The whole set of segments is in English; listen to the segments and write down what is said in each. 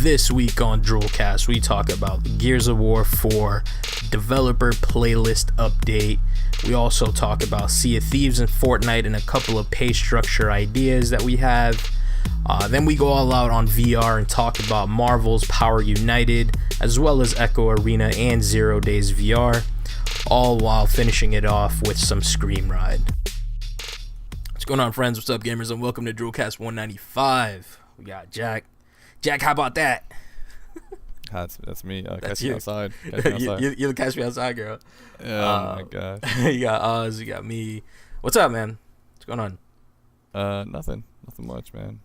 This week on DRULcast, we talk about the Gears of War 4 developer playlist update. We also talk about Sea of Thieves and Fortnite and a couple of pay structure ideas that we have. Then we go all out on VR and talk about Marvel's Power United, as well as Echo Arena and 0 Days VR, all while finishing it off with some Scream Ride. What's going on, friends? What's up, gamers? And welcome to DRULcast 195. We got Jack. Jack, how about that? That's me. That's catch me you. outside. Catch me outside. You're the catch me outside girl. Oh my god. You got Oz. You got me. What's up, man? What's going on? Nothing much, man.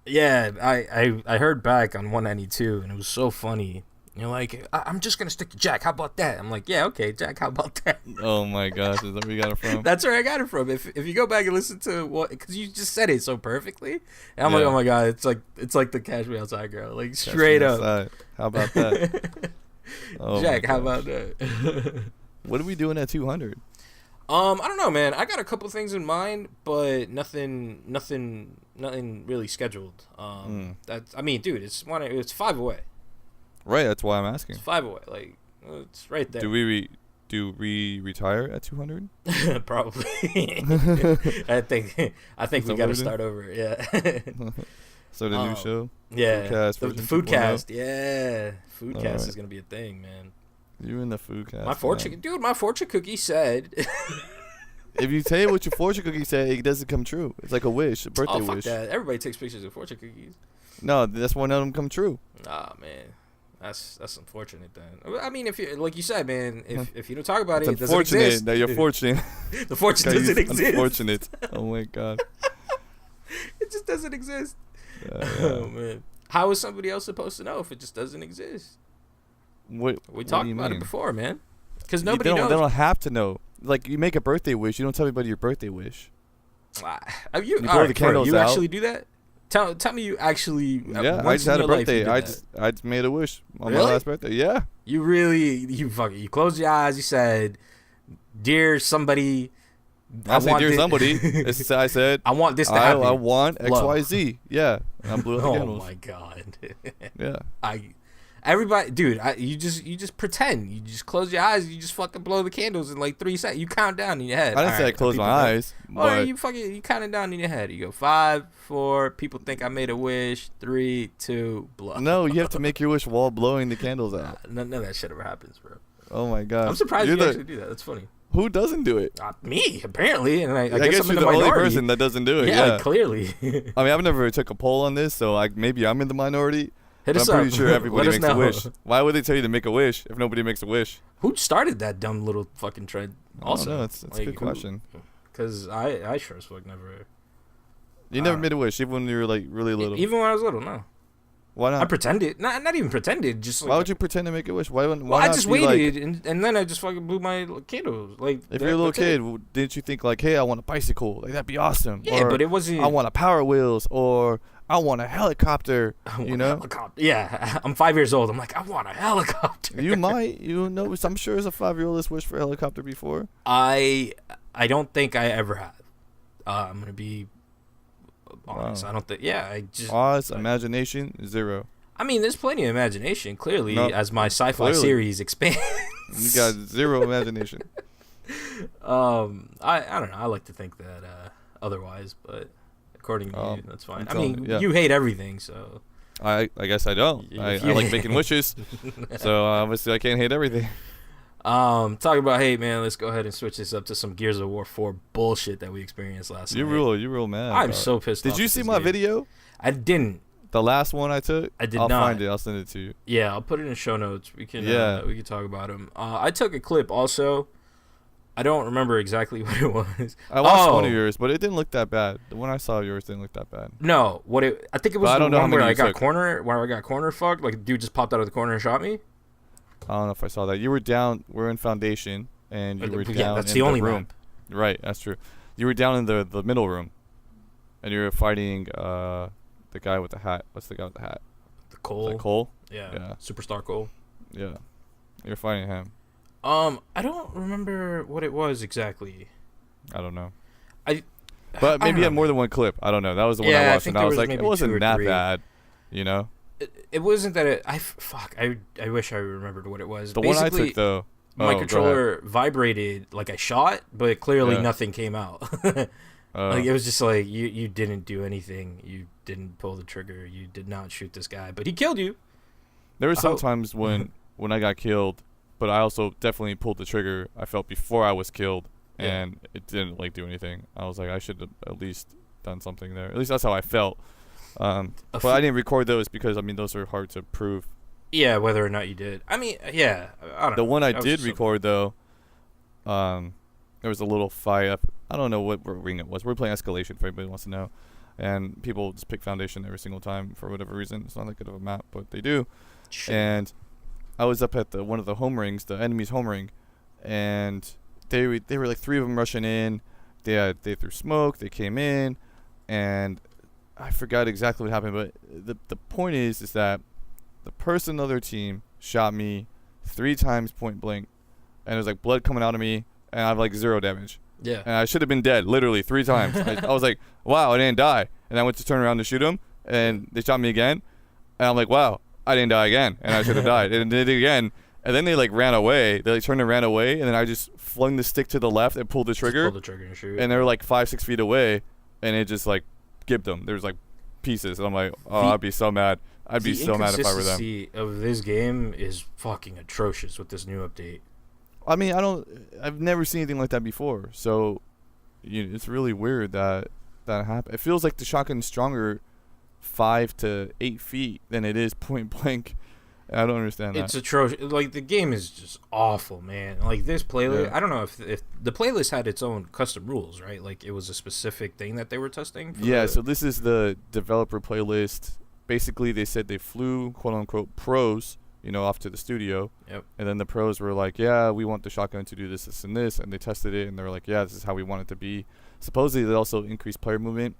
Yeah, I heard back on 192, and it was so funny. You're like, I'm just gonna stick to Jack. How about that? I'm like, yeah, okay, Jack. How about that? Oh my gosh, is that where you got it from? That's where I got it from. If you go back and listen to what, because you just said it so perfectly, and I'm like, oh my god, it's like the Cash Me Outside girl, like straight up. Outside. How about that? Jack, how about that? What are we doing at 200? I don't know, man. I got a couple things in mind, but nothing really scheduled. I mean, dude, it's 5 away. Right, that's why I'm asking. It's 5 away. Like, it's right there. Do we retire at 200? Probably. I think we got to start over. Yeah. So the new show. Yeah. Foodcast the Foodcast. Yeah. Foodcast is gonna be a thing, man. You in the Foodcast? My fortune cookie said. If you tell you what your fortune cookie said, it doesn't come true. It's like a wish, a birthday wish. That. Everybody takes pictures of fortune cookies. No, that's why none of them come true. Nah, man. That's unfortunate then. I mean, if you like you said, man, if you don't talk about it doesn't exist. That you're fortunate. The fortune doesn't exist. Unfortunate. Oh my god. It just doesn't exist. Yeah. Oh man. How is somebody else supposed to know if it just doesn't exist? We talked about it before, man. Because nobody knows. They don't have to know. Like, you make a birthday wish, you don't tell anybody your birthday wish. You blow the candles out. Actually do that? Tell me you actually. Yeah, I just had a birthday. I just made a wish on my last birthday. Yeah. You closed your eyes. You said, "Dear somebody." I said, "Dear somebody." I said, "I want this to happen." I want XYZ. Yeah. And I blew out the candles. Oh my god. Yeah. Everybody, dude, you just pretend. You just close your eyes. You just fucking blow the candles in like 3 seconds. You count down in your head. I didn't say I closed my eyes. Or you count it down in your head. You go 5, 4. People think I made a wish. 3, 2, blow. No, you have to make your wish while blowing the candles out. None of that shit ever happens, bro. Oh my god. I'm surprised you actually do that. That's funny. Who doesn't do it? Me, apparently, and I guess I'm you're in the minority. only person that doesn't do it. Yeah, clearly. I mean, I've never took a poll on this, so maybe I'm in the minority. Hit us I'm up. pretty sure everybody makes know. a wish. Why would they tell you to make a wish if nobody makes a wish? Who started that dumb little fucking trend? Also, it's a good question. Because I sure as fuck never. You never made a wish, even when you were like really little. Even when I was little, no. Why not? I pretended. Not even pretended. Just like, why would you pretend to make a wish? Why I just waited and then I just fucking blew my candles. Like, if you're a little kid, didn't you think like, hey, I want a bicycle? Like, that'd be awesome. Yeah, or, but it wasn't. I want a Power Wheels, or I want a helicopter. You know? Helicopter. Yeah, I'm 5 years old. I'm like, I want a helicopter. You might. I'm sure as a 5-year-old has wished for a helicopter before. I don't think I ever have. I'm gonna be honest. Wow. I don't think. Yeah, I just. Oz, imagination, 0. I mean, there's plenty of imagination, clearly, as my sci-fi series expands. You got 0 imagination. I don't know. I like to think that otherwise, but according to you, that's fine. I mean, you hate everything, so. I guess I don't. I like making wishes, so obviously I can't hate everything. Talking about hate, man. Let's go ahead and switch this up to some Gears of War 4 bullshit that we experienced last night. You're real mad. I'm so pissed off. Did you see my video? I didn't. The last one I took? I did not. I'll find it. I'll send it to you. Yeah, I'll put it in show notes. We can talk about them. I took a clip also. I don't remember exactly what it was. I watched one of yours, but it didn't look that bad. The one I saw of yours didn't look that bad. No, I think it was the one where I got corner fucked. Like, a dude just popped out of the corner and shot me. I don't know if I saw that. You were down. We're in Foundation, and you were down. That's in the only room. map. Right, that's true. You were down in the middle room, and you were fighting the guy with the hat. What's the guy with the hat? The Cole. Is that Cole? Yeah. Superstar Cole. Yeah. You're fighting him. I don't remember what it was exactly. I don't know. But maybe you had more than one clip. I don't know. That was the one I watched, and I was like, it wasn't that bad. You know. It wasn't that I wish I remembered what it was. The one I took though. My controller vibrated like I shot, but clearly nothing came out. Like it was just like you didn't do anything. You didn't pull the trigger. You did not shoot this guy, but he killed you. There were some times when I got killed, but I also definitely pulled the trigger. I felt before I was killed, and it didn't like do anything. I was like, I should have at least done something there. At least that's how I felt. But I didn't record those because I mean those are hard to prove. Yeah, whether or not you did. I mean, yeah, I don't know. The one I did record though, there was a little fight up. I don't know what ring it was. We're playing Escalation if anybody wants to know. And people just pick Foundation every single time for whatever reason. It's not that good of a map, but they do. Sure. And I was up at one of the home rings, the enemy's home ring, and they were like 3 of them rushing in. They threw smoke. They came in, and I forgot exactly what happened. But the point is that the person on the other team shot me 3 times point blank, and there was like blood coming out of me, and I have like 0 damage. Yeah. And I should have been dead literally 3 times. I was like, wow, I didn't die. And I went to turn around to shoot them, and they shot me again. And I'm like, wow, I didn't die again, and I should have died. And they did it again. And then they like ran away. They like turned and ran away, and then I just flung the stick to the left and pulled the trigger. Just pull the trigger and shoot. And they were like 5-6 feet away, and it just like gibbed them. There was like pieces. And I'm like, oh, I'd be so mad. I'd be so mad if I were them. The inconsistency of this game is fucking atrocious with this new update. I mean, I've never seen anything like that before. So, it's really weird that happened. It feels like the shotgun's stronger 5 to 8 feet than it is point blank. I don't understand that. It's atrocious. Like, the game is just awful, man. Like, this playlist, I don't know if the playlist had its own custom rules, right? Like, it was a specific thing that they were testing? So this is the developer playlist. Basically, they said they flew, quote-unquote, pros, off to the studio. Yep. And then the pros were like, yeah, we want the shotgun to do this, and this. And they tested it, and they were like, yeah, this is how we want it to be. Supposedly, they also increased player movement.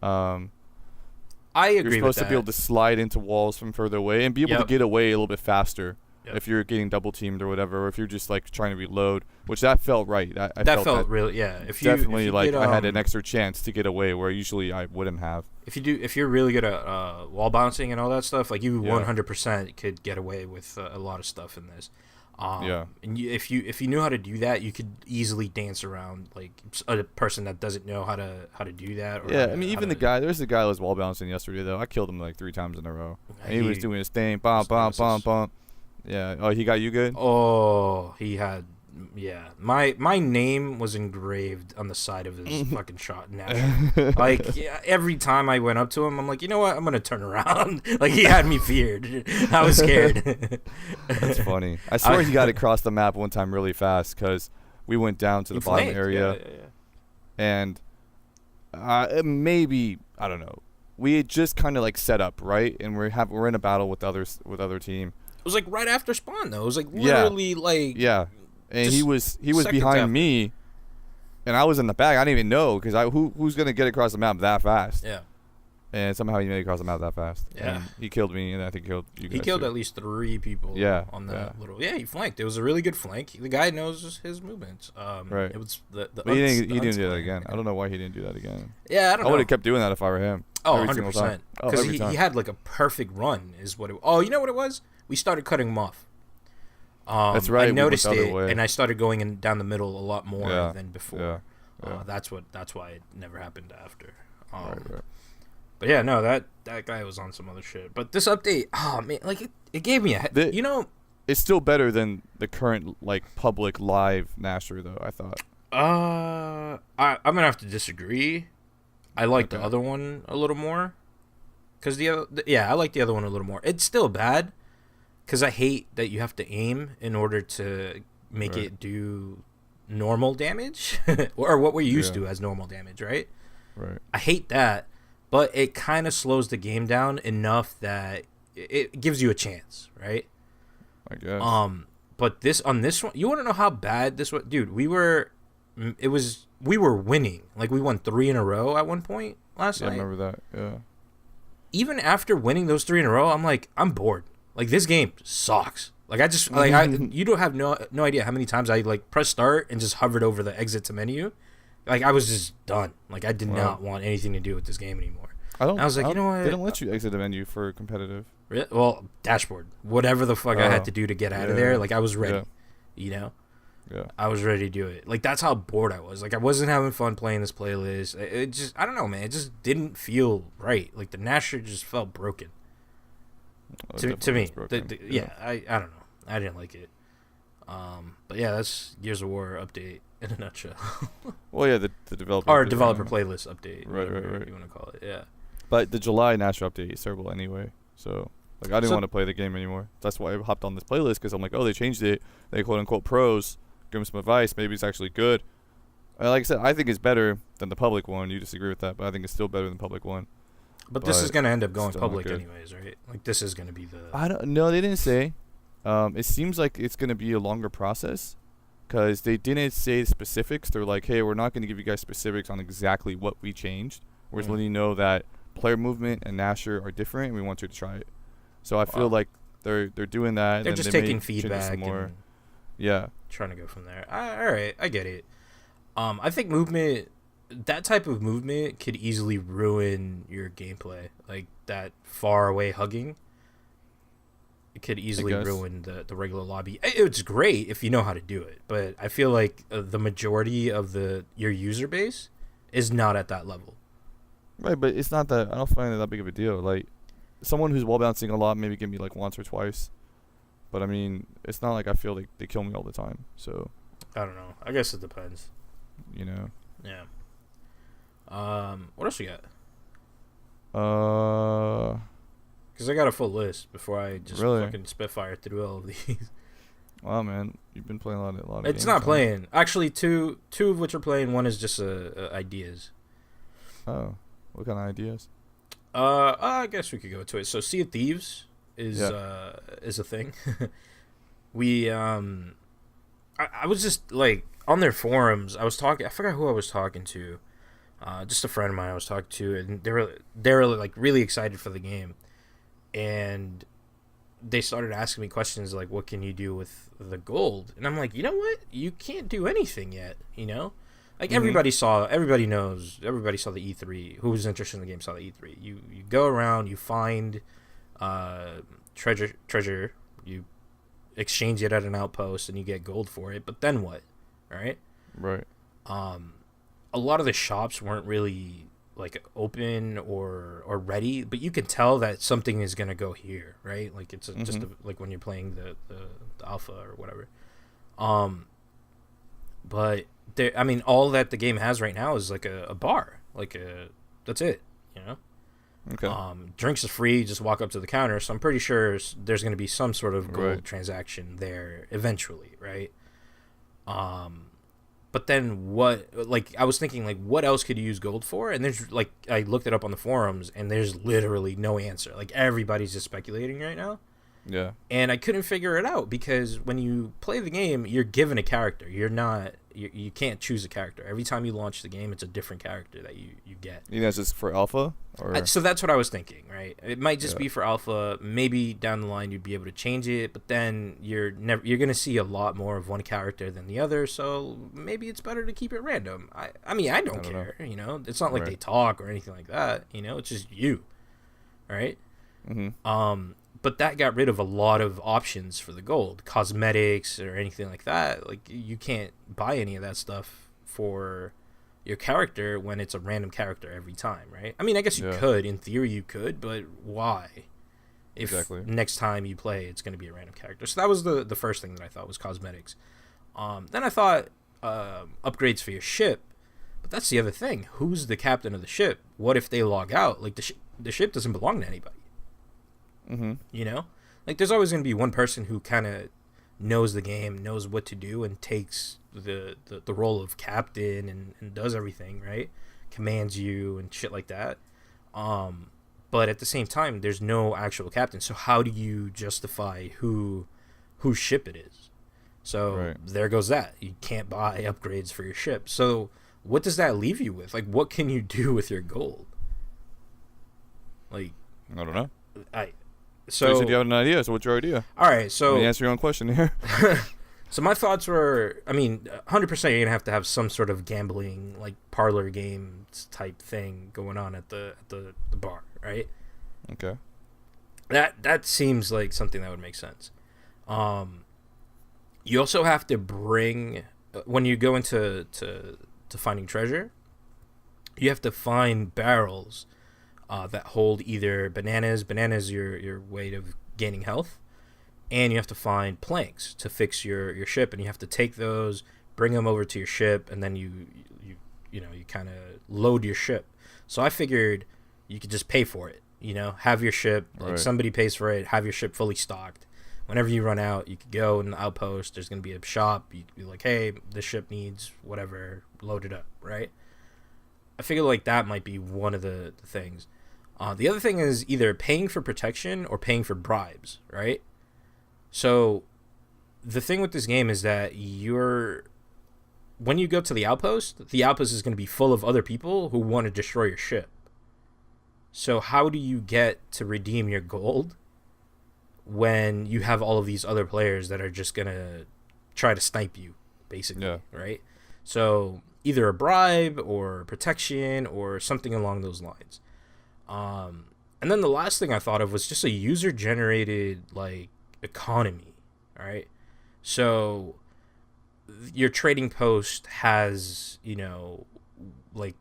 I agree with that. You're supposed to be able to slide into walls from further away and be able to get away a little bit faster if you're getting double teamed or whatever, or if you're just like trying to reload, which that felt right. I felt really, yeah. If definitely like I had an extra chance to get away where usually I wouldn't have. If you're really good at wall bouncing and all that stuff, like you 100% could get away with a lot of stuff in this. And if you knew how to do that, you could easily dance around like a person that doesn't know how to do that. Or I mean, even there's a guy that was wall bouncing yesterday though. I killed him like 3 times in a row. And he was doing his thing, bum. Yeah. Oh, he got you good? Oh, he had. Yeah, my name was engraved on the side of his fucking shot. Like every time I went up to him, I'm like, you know what? I'm gonna turn around. Like he had me feared. I was scared. That's funny. I swear he got across the map one time really fast because we went down to the bottom area, and maybe I don't know. We had just kind of like set up right, and we're in a battle with other team. It was like right after spawn though. It was like literally like And he was behind me, and I was in the back. I didn't even know because who's gonna get across the map that fast? Yeah. And somehow he made it across the map that fast. Yeah. And he killed me, and I think he killed you guys. He killed too. at least 3 people. Yeah. On that little. Yeah, he flanked. It was a really good flank. The guy knows his movements. Right. It was the. But he didn't do that again. I don't know why he didn't do that again. Yeah, I don't know. I would have kept doing that if I were him. Oh, 100%. Because he had like a perfect run, is what it. Oh, you know what it was? We started cutting him off. That's right. I noticed it, and I started going down the middle a lot more than before. Yeah. That's why it never happened after. Right. But yeah, no, that guy was on some other shit. But this update, oh man, like it gave me it's still better than the current like public live Nasher though. I thought. I'm gonna have to disagree. I like the other one a little more, cause I like the other one a little more. It's still bad. Because I hate that you have to aim in order to make it do normal damage. or what we're used to as normal damage, right? Right. I hate that, but it kind of slows the game down enough that it gives you a chance, right? I guess. But on this one, you want to know how bad this was? Dude, we were winning. Like, we won 3 in a row at one point last night. I remember that, yeah. Even after winning those 3 in a row, I'm like, I'm bored. Like, this game sucks. Like, you don't have no idea how many times I, like, pressed start and just hovered over the exit to menu. Like, I was just done. Like, I did not want anything to do with this game anymore. And I was like, you know what? They don't let you exit the menu for competitive. Well, dashboard. Whatever the fuck I had to do to get out of there, like I was ready. You know? Yeah. I was ready to do it. Like that's how bored I was. Like I wasn't having fun playing this playlist. It just, I don't know, man. It just didn't feel right. Like the Nasher just felt broken. To me. Yeah, I don't know. I didn't like it. But yeah, that's Gears of War update in a nutshell. Well, yeah, the developer. Or developer playlist update. Right. You want to call it, yeah. But the July National update is terrible anyway. So, like, I didn't want to play the game anymore. That's why I hopped on this playlist, because I'm like, oh, they changed it. They quote-unquote pros. Give them some advice. Maybe it's actually good. And like I said, I think it's better than the public one. You disagree with that, but I think it's still better than the public one. But this is going to end up going public anyways, right? Like, this is going to be the... I don't know. They didn't say. It seems like it's going to be a longer process, because they didn't say specifics. They're like, hey, we're not going to give you guys specifics on exactly what we changed. We're just letting you know that player movement and Nasher are different, and we want you to try it. So I feel like they're doing that. They're just taking feedback more. And trying to go from there. All right, I get it. I think movement, that type of movement could easily ruin your gameplay. Like that far away hugging. It could easily ruin the regular lobby. It's great if you know how to do it, but I feel like the majority of your user base is not at that level. Right, but it's not that. I don't find it that big of a deal. Like, someone who's wall bouncing a lot maybe give me like once or twice, but I mean, it's not like I feel like they kill me all the time. So I don't know. I guess it depends. You know. Yeah. What else you got? Because I got a full list before I just fucking spitfire through all of these. Wow, man, you've been playing a lot of It's games, not playing. Actually, two of which are playing. One is just ideas. Oh, what kind of ideas? I guess we could go to it. So, Sea of Thieves is a thing. We I was just like on their forums. I forgot who I was talking to. Just a friend of mine I was talking to, and they were like really excited for the game. And they started asking me questions like, what can you do with the gold? And I'm like, you know what? You can't do anything yet, you know? Like, everybody saw the E3. Who was interested in the game saw the E3. You go around, you find treasure, you exchange it at an outpost, and you get gold for it. But then what? Right? Right. A lot of the shops weren't really like open or ready, but you can tell that something is gonna go here, right? Like it's just like when you're playing the alpha or whatever. But there, I mean, all that the game has right now is like a bar, that's it, you know. Okay. Drinks is free. Just walk up to the counter. So I'm pretty sure there's gonna be some sort of gold transaction there eventually, right? But then what, like, I was thinking, like, what else could you use gold for? And there's, like, I looked it up on the forums, and there's literally no answer. Like, everybody's just speculating right now. Yeah. And I couldn't figure it out, because when you play the game, you're given a character. You're not, you can't choose a character. Every time you launch the game, it's a different character that you get. You think that's just for alpha? Or? So that's what I was thinking, right? It might just be for alpha. Maybe down the line you'd be able to change it, but then you're going to see a lot more of one character than the other, so maybe it's better to keep it random. I mean, I don't care, you know? It's not like they talk or anything like that, you know? It's just you, right? But that got rid of a lot of options for the gold, cosmetics or anything like that. Like, you can't buy any of that stuff for your character when it's a random character every time, right? I mean, I guess you could. In theory, you could, but why? If next time you play, it's going to be a random character. So that was the first thing that I thought was cosmetics. Then I thought upgrades for your ship. But that's the other thing. Who's the captain of the ship? What if they log out? Like, the ship doesn't belong to anybody. You know, like there's always going to be one person who kind of knows the game, knows what to do, and takes the role of captain and does everything, right? Commands you and shit like that. But at the same time, there's no actual captain. So how do you justify whose ship it is? So there goes that. You can't buy upgrades for your ship. So what does that leave you with? Like, what can you do with your gold? Like, I don't know. So you said you have an idea. So what's your idea? All right. So let me answer your own question here. So my thoughts were, I mean, 100% you're gonna have some sort of gambling, like parlor games type thing going on at the bar, right? Okay. That seems like something that would make sense. You also have to bring when you go into to finding treasure. You have to find barrels that hold either bananas. Bananas your way of gaining health, and you have to find planks to fix your ship, and you have to take those, bring them over to your ship, and then you kind of load your ship. So I figured you could just pay for it. Have your ship, like Right. somebody pays for it, have your ship fully stocked. Whenever you run out, you could go in the outpost. There's gonna be a shop. You could be like, hey, this ship needs whatever, load it up, right? I figure like that might be one of the things. The other thing is either paying for protection or paying for bribes, right? So the thing with this game is that when you go to the outpost is going to be full of other people who want to destroy your ship. So how do you get to redeem your gold when you have all of these other players that are just going to try to snipe you, basically, Yeah. right? So either a bribe or protection or something along those lines. And then the last thing I thought of was just a user-generated, like, economy, all right? So your trading post has, like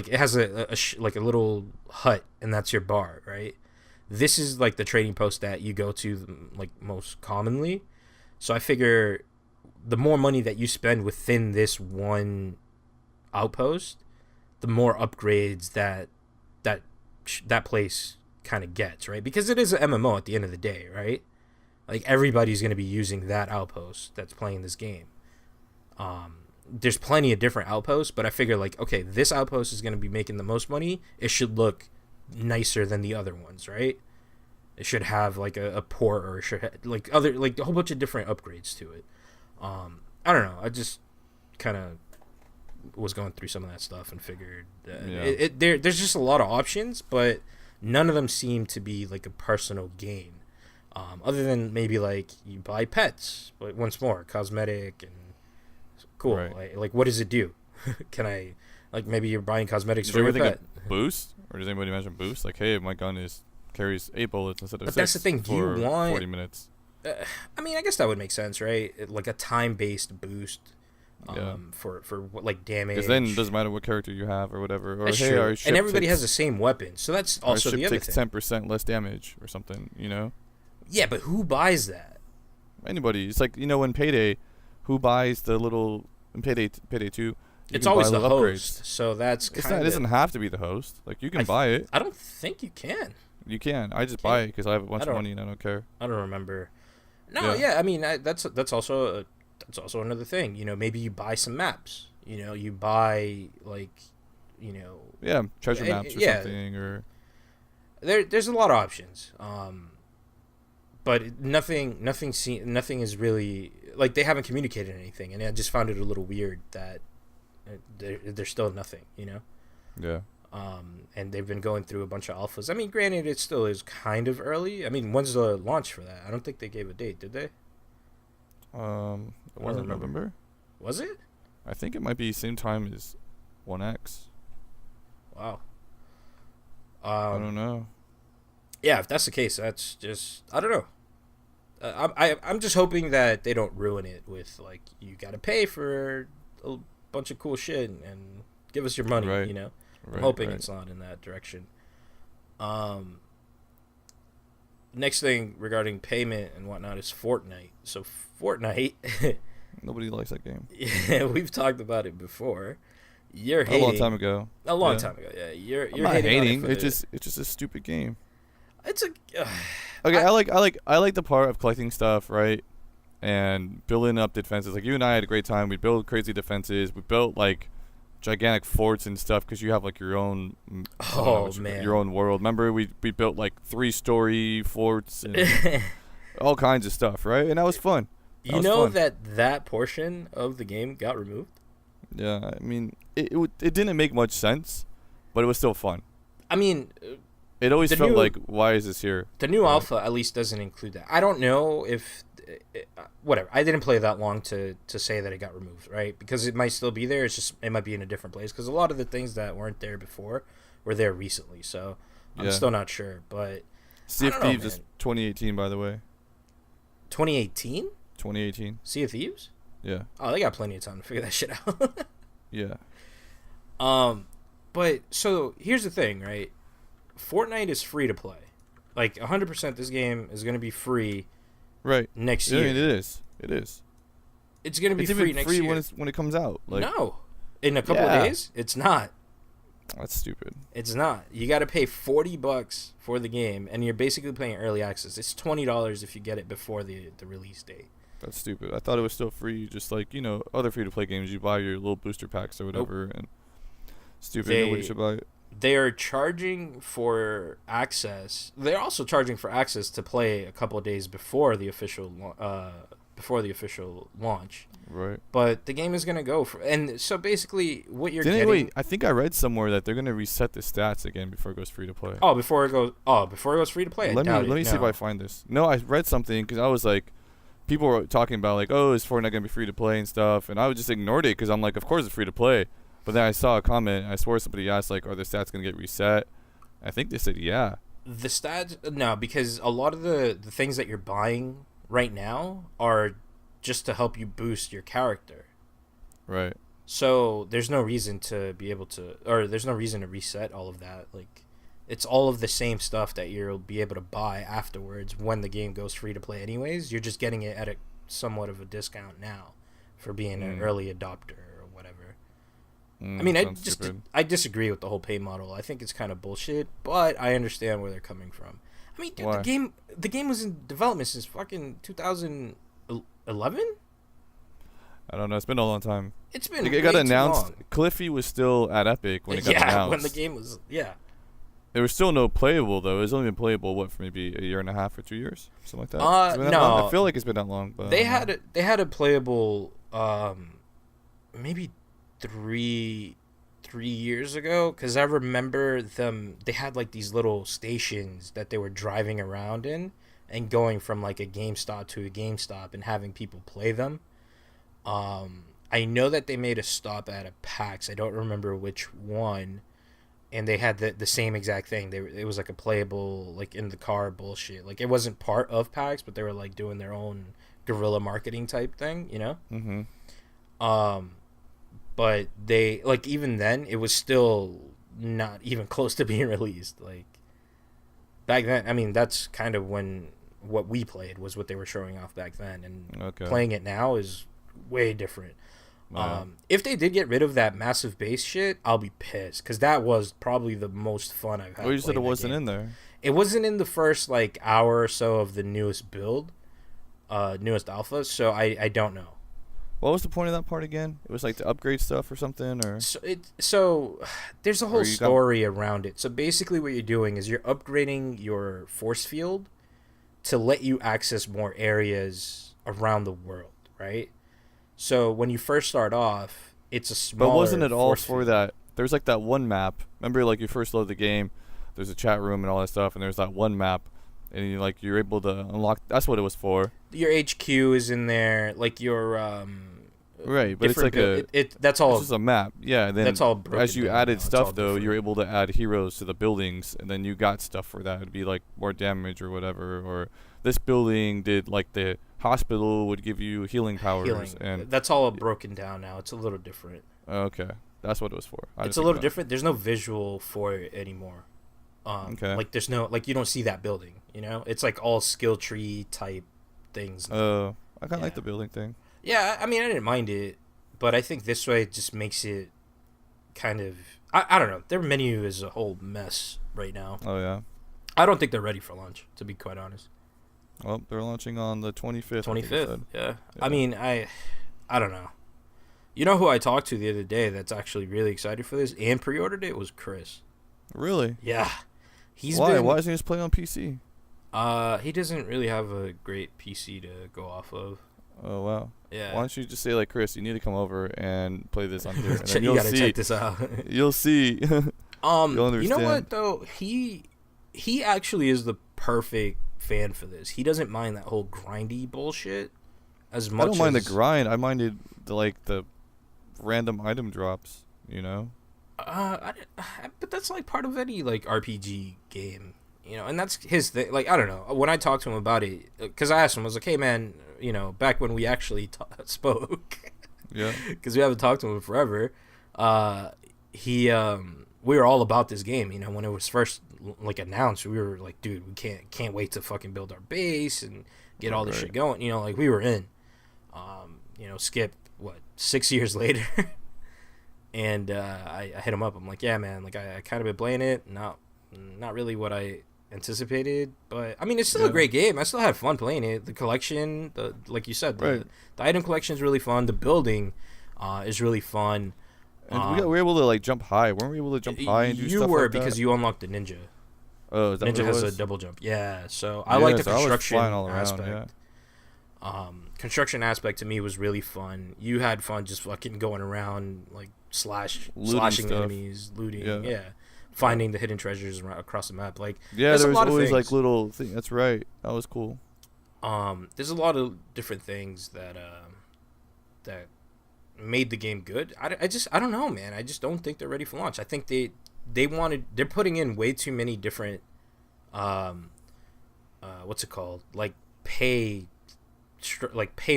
it has like a little hut, and that's your bar, right? This is like the trading post that you go to like most commonly. So I figure the more money that you spend within this one outpost, the more upgrades that place kind of gets, right? Because it is an MMO at the end of the day, right? Like everybody's going to be using that outpost that's playing this game. There's plenty of different outposts, but I figure like, okay, this outpost is going to be making the most money. It should look nicer than the other ones, right? It should have like a port, or it should have, like a whole bunch of different upgrades to it. I don't know. I just kind of was going through some of that stuff and figured there's just a lot of options, but none of them seem to be like a personal gain. Other than maybe like you buy pets, but once more cosmetic and cool. Right. Like what does it do? Can I like maybe you're buying cosmetics Does for your everything pet? get boost, or does anybody mention boost? Like, hey, my gun carries 8 bullets instead of But 6 that's the thing. Do you for want 40 minutes? I mean, I guess that would make sense, right? Like a time-based boost, Yeah. for what, like damage. Because then it doesn't matter what character you have or whatever. Or That's hey, true. our ship And everybody takes, has the same weapon, so that's our also ship the other takes thing. 10% less damage or something. Yeah, but who buys that? Anybody. It's like in Payday, who buys the little in Payday 2? You It's can always buy the little host, upgrades. so that's It's kind not. It of. doesn't have to be the host. Like you can buy it. I don't think you can. You can. I just Can buy you? it because I have a bunch I of don't- money and I don't care. I don't remember. No, yeah. I mean, that's also another thing. Maybe you buy some maps. You buy like, Yeah, treasure and- maps or yeah. something or. there's a lot of options. But nothing is really like they haven't communicated anything, and I just found it a little weird that there's still nothing. Yeah. And they've been going through a bunch of alphas. I mean, granted, it still is kind of early. I mean, when's the launch for that? I don't think they gave a date, did they? It wasn't remember. November. Was it? I think it might be same time as 1X. Wow. I don't know. Yeah, if that's the case, that's just I don't know. I'm just hoping that they don't ruin it with like you got to pay for a bunch of cool shit and give us your money. Right. I'm hoping it's not in that direction. Next thing regarding payment and whatnot is Fortnite. So Fortnite, Nobody likes that game. yeah, we've talked about it before. You're A hating long time ago. A long Yeah. time ago. Yeah, you're I'm not hating. hating. On it It's just a stupid game. it's a. Okay, I like the part of collecting stuff, right? And building up defenses. Like you and I had a great time. We built crazy defenses. We built like gigantic forts and stuff because you have like your own. Man. Your own world. Remember we built like 3-story forts and all kinds of stuff, right? And that was fun. You know that portion of the game got removed? Yeah, I mean, it didn't make much sense, but it was still fun. I mean, It always felt like, why is this here? The new alpha at least doesn't include that. I don't know if whatever. I didn't play that long to say that it got removed, right? Because it might still be there. It's just it might be in a different place because a lot of the things that weren't there before were there recently. So I'm still not sure, but Sea of Thieves is 2018, by the way. 2018? 2018. Sea of Thieves? Yeah. Oh, they got plenty of time to figure that shit out. Yeah. But so here's the thing, right? Fortnite is free to play. Like 100% this game is going to be free next year. Yeah, it is. It is. It's going to be free next year. When it comes out. Like, no. In a couple of days? It's not. That's stupid. It's not. You got to pay $40 for the game, and you're basically playing early access. It's $20 if you get it before the release date. That's stupid. I thought it was still free, just like, other free-to-play games. You buy your little booster packs or whatever, and stupid. Nobody should buy it. They are charging for access. They're also charging for access to play a couple of days before the official launch. Right. But the game is gonna go for, and so basically what you're getting. Wait, I think I read somewhere that they're gonna reset the stats again before it goes free to play. Before it goes free to play. Let me see if I find this. No, I read something because I was like, people were talking about like, oh, is Fortnite gonna be free to play and stuff, and I just ignored it because I'm like, of course it's free to play. But then I saw a comment, and I swore somebody asked, like, are the stats going to get reset? I think they said, yeah. The stats, no, because a lot of the things that you're buying right now are just to help you boost your character. Right. So there's no reason to be able to, or there's no reason to reset all of that. Like, it's all of the same stuff that you'll be able to buy afterwards when the game goes free to play anyways. You're just getting it at a somewhat of a discount now for being an early adopter. I mean, I disagree with the whole pay model. I think it's kind of bullshit, but I understand where they're coming from. I mean, dude, Why? the game was in development since fucking 2011. I don't know. It's been a long time. It's been. It got announced. Cliffy was still at Epic when it got announced. Yeah, when the game was. Yeah. There was still no playable though. It's only been playable for maybe a year and a half or 2 years, something like that. No. I feel like it's been that long. But they had a playable maybe three years ago, because I remember them. They had like these little stations that they were driving around in and going from like a GameStop to a GameStop and having people play them. I know that they made a stop at a PAX. I don't remember which one, and they had the same exact thing. It was like a playable, like in the car bullshit. Like it wasn't part of PAX, but they were like doing their own guerrilla marketing type thing, Mm-hmm. But they, like, even then, it was still not even close to being released. Like, back then, I mean, that's kind of when what we played was what they were showing off back then. And playing it now is way different. Wow. If they did get rid of that massive base shit, I'll be pissed. Because that was probably the most fun I've had. Well, you said it wasn't in there. It wasn't in the first, like, hour or so of the newest build, newest alpha. So I don't know. What was the point of that part again? It was like to upgrade stuff or something, or so there's a whole story around it. So basically, what you're doing is you're upgrading your force field to let you access more areas around the world, right? So when you first start off, it's a smaller. But wasn't it all for that? There's like that one map. Remember, like you first load the game, there's a chat room and all that stuff, and there's that one map. And you're able to unlock. That's what it was for. Your HQ is in there, like your right, but it's like that's all. It's just a map, yeah. Then that's all. As you added stuff, though, you're able to add heroes to the buildings, and then you got stuff for that. It'd be like more damage or whatever. Or this building did like the hospital would give you healing powers, and that's all broken down now. It's a little different. Okay, that's what it was for. It's a little different. There's no visual for it anymore. Okay. Like there's no, like you don't see that building, it's like all skill tree type things. I kind of like the building thing. Yeah, I mean, I didn't mind it, but I think this way it just makes it kind of, I don't know, their menu is a whole mess right now. Oh yeah, I don't think they're ready for launch, to be quite honest. Well, they're launching on the 25th. 25th, yeah. I mean, I don't know. You know who I talked to the other day that's actually really excited for this and pre-ordered it was Chris. Really? Yeah. Why doesn't he just play on PC? He doesn't really have a great PC to go off of. Oh wow. Yeah. Why don't you just say, like, Chris, you need to come over and play this on here, and then you gotta check this out. You'll see. You know what though? He he actually is the perfect fan for this. He doesn't mind that whole grindy bullshit as much. I don't mind the grind. I minded the random item drops. You know. But that's like part of any like RPG game, you know, and that's his thing. Like, I don't know. When I talked to him about it, because I asked him, I was like, "Hey, man, you know, back when we actually spoke, Yeah, because we haven't talked to him in forever, we were all about this game. You know, when it was first like announced, we were like, dude, we can't wait to fucking build our base and get all this shit going. You know, like we were in. You know, skip 6 years later." And I hit him up. I'm like, yeah, man, like I kind of been playing it. Not really what I anticipated, but I mean, it's still a great game. I still had fun playing it. The collection, like you said, the item collection is really fun. The building is really fun. And we were able to like jump high. Weren't we able to jump high and do stuff like that? You were, because you unlocked the ninja. Oh, is that Ninja what it has was? a double jump. Yeah, so I like the construction aspect. Yeah. Construction aspect to me was really fun. You had fun just fucking going around like slashing stuff. Enemies, looting, finding the hidden treasures across the map. Like, yeah, there was always like little things. That's right. That was cool. There's a lot of different things that made the game good. I don't know, man. I just don't think they're ready for launch. I think they're putting in way too many different what's it called, like pay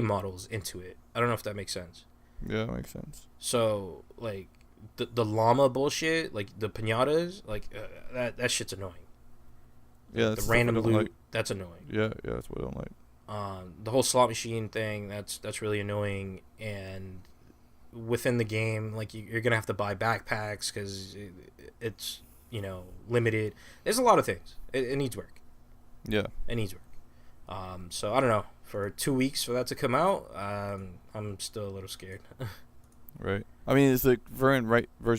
models into it. I don't know if that makes sense. Yeah, that makes sense. So like the llama bullshit, like the pinatas, like that shit's annoying. Yeah, the random loot, that's annoying. Yeah, that's what I don't like. The whole slot machine thing, that's really annoying. And within the game, like you're gonna have to buy backpacks because it's, you know, limited. There's a lot of things. It needs work. Yeah, it needs work. So I don't know. For 2 weeks for that to come out, I'm still a little scared. Right. I mean, is the version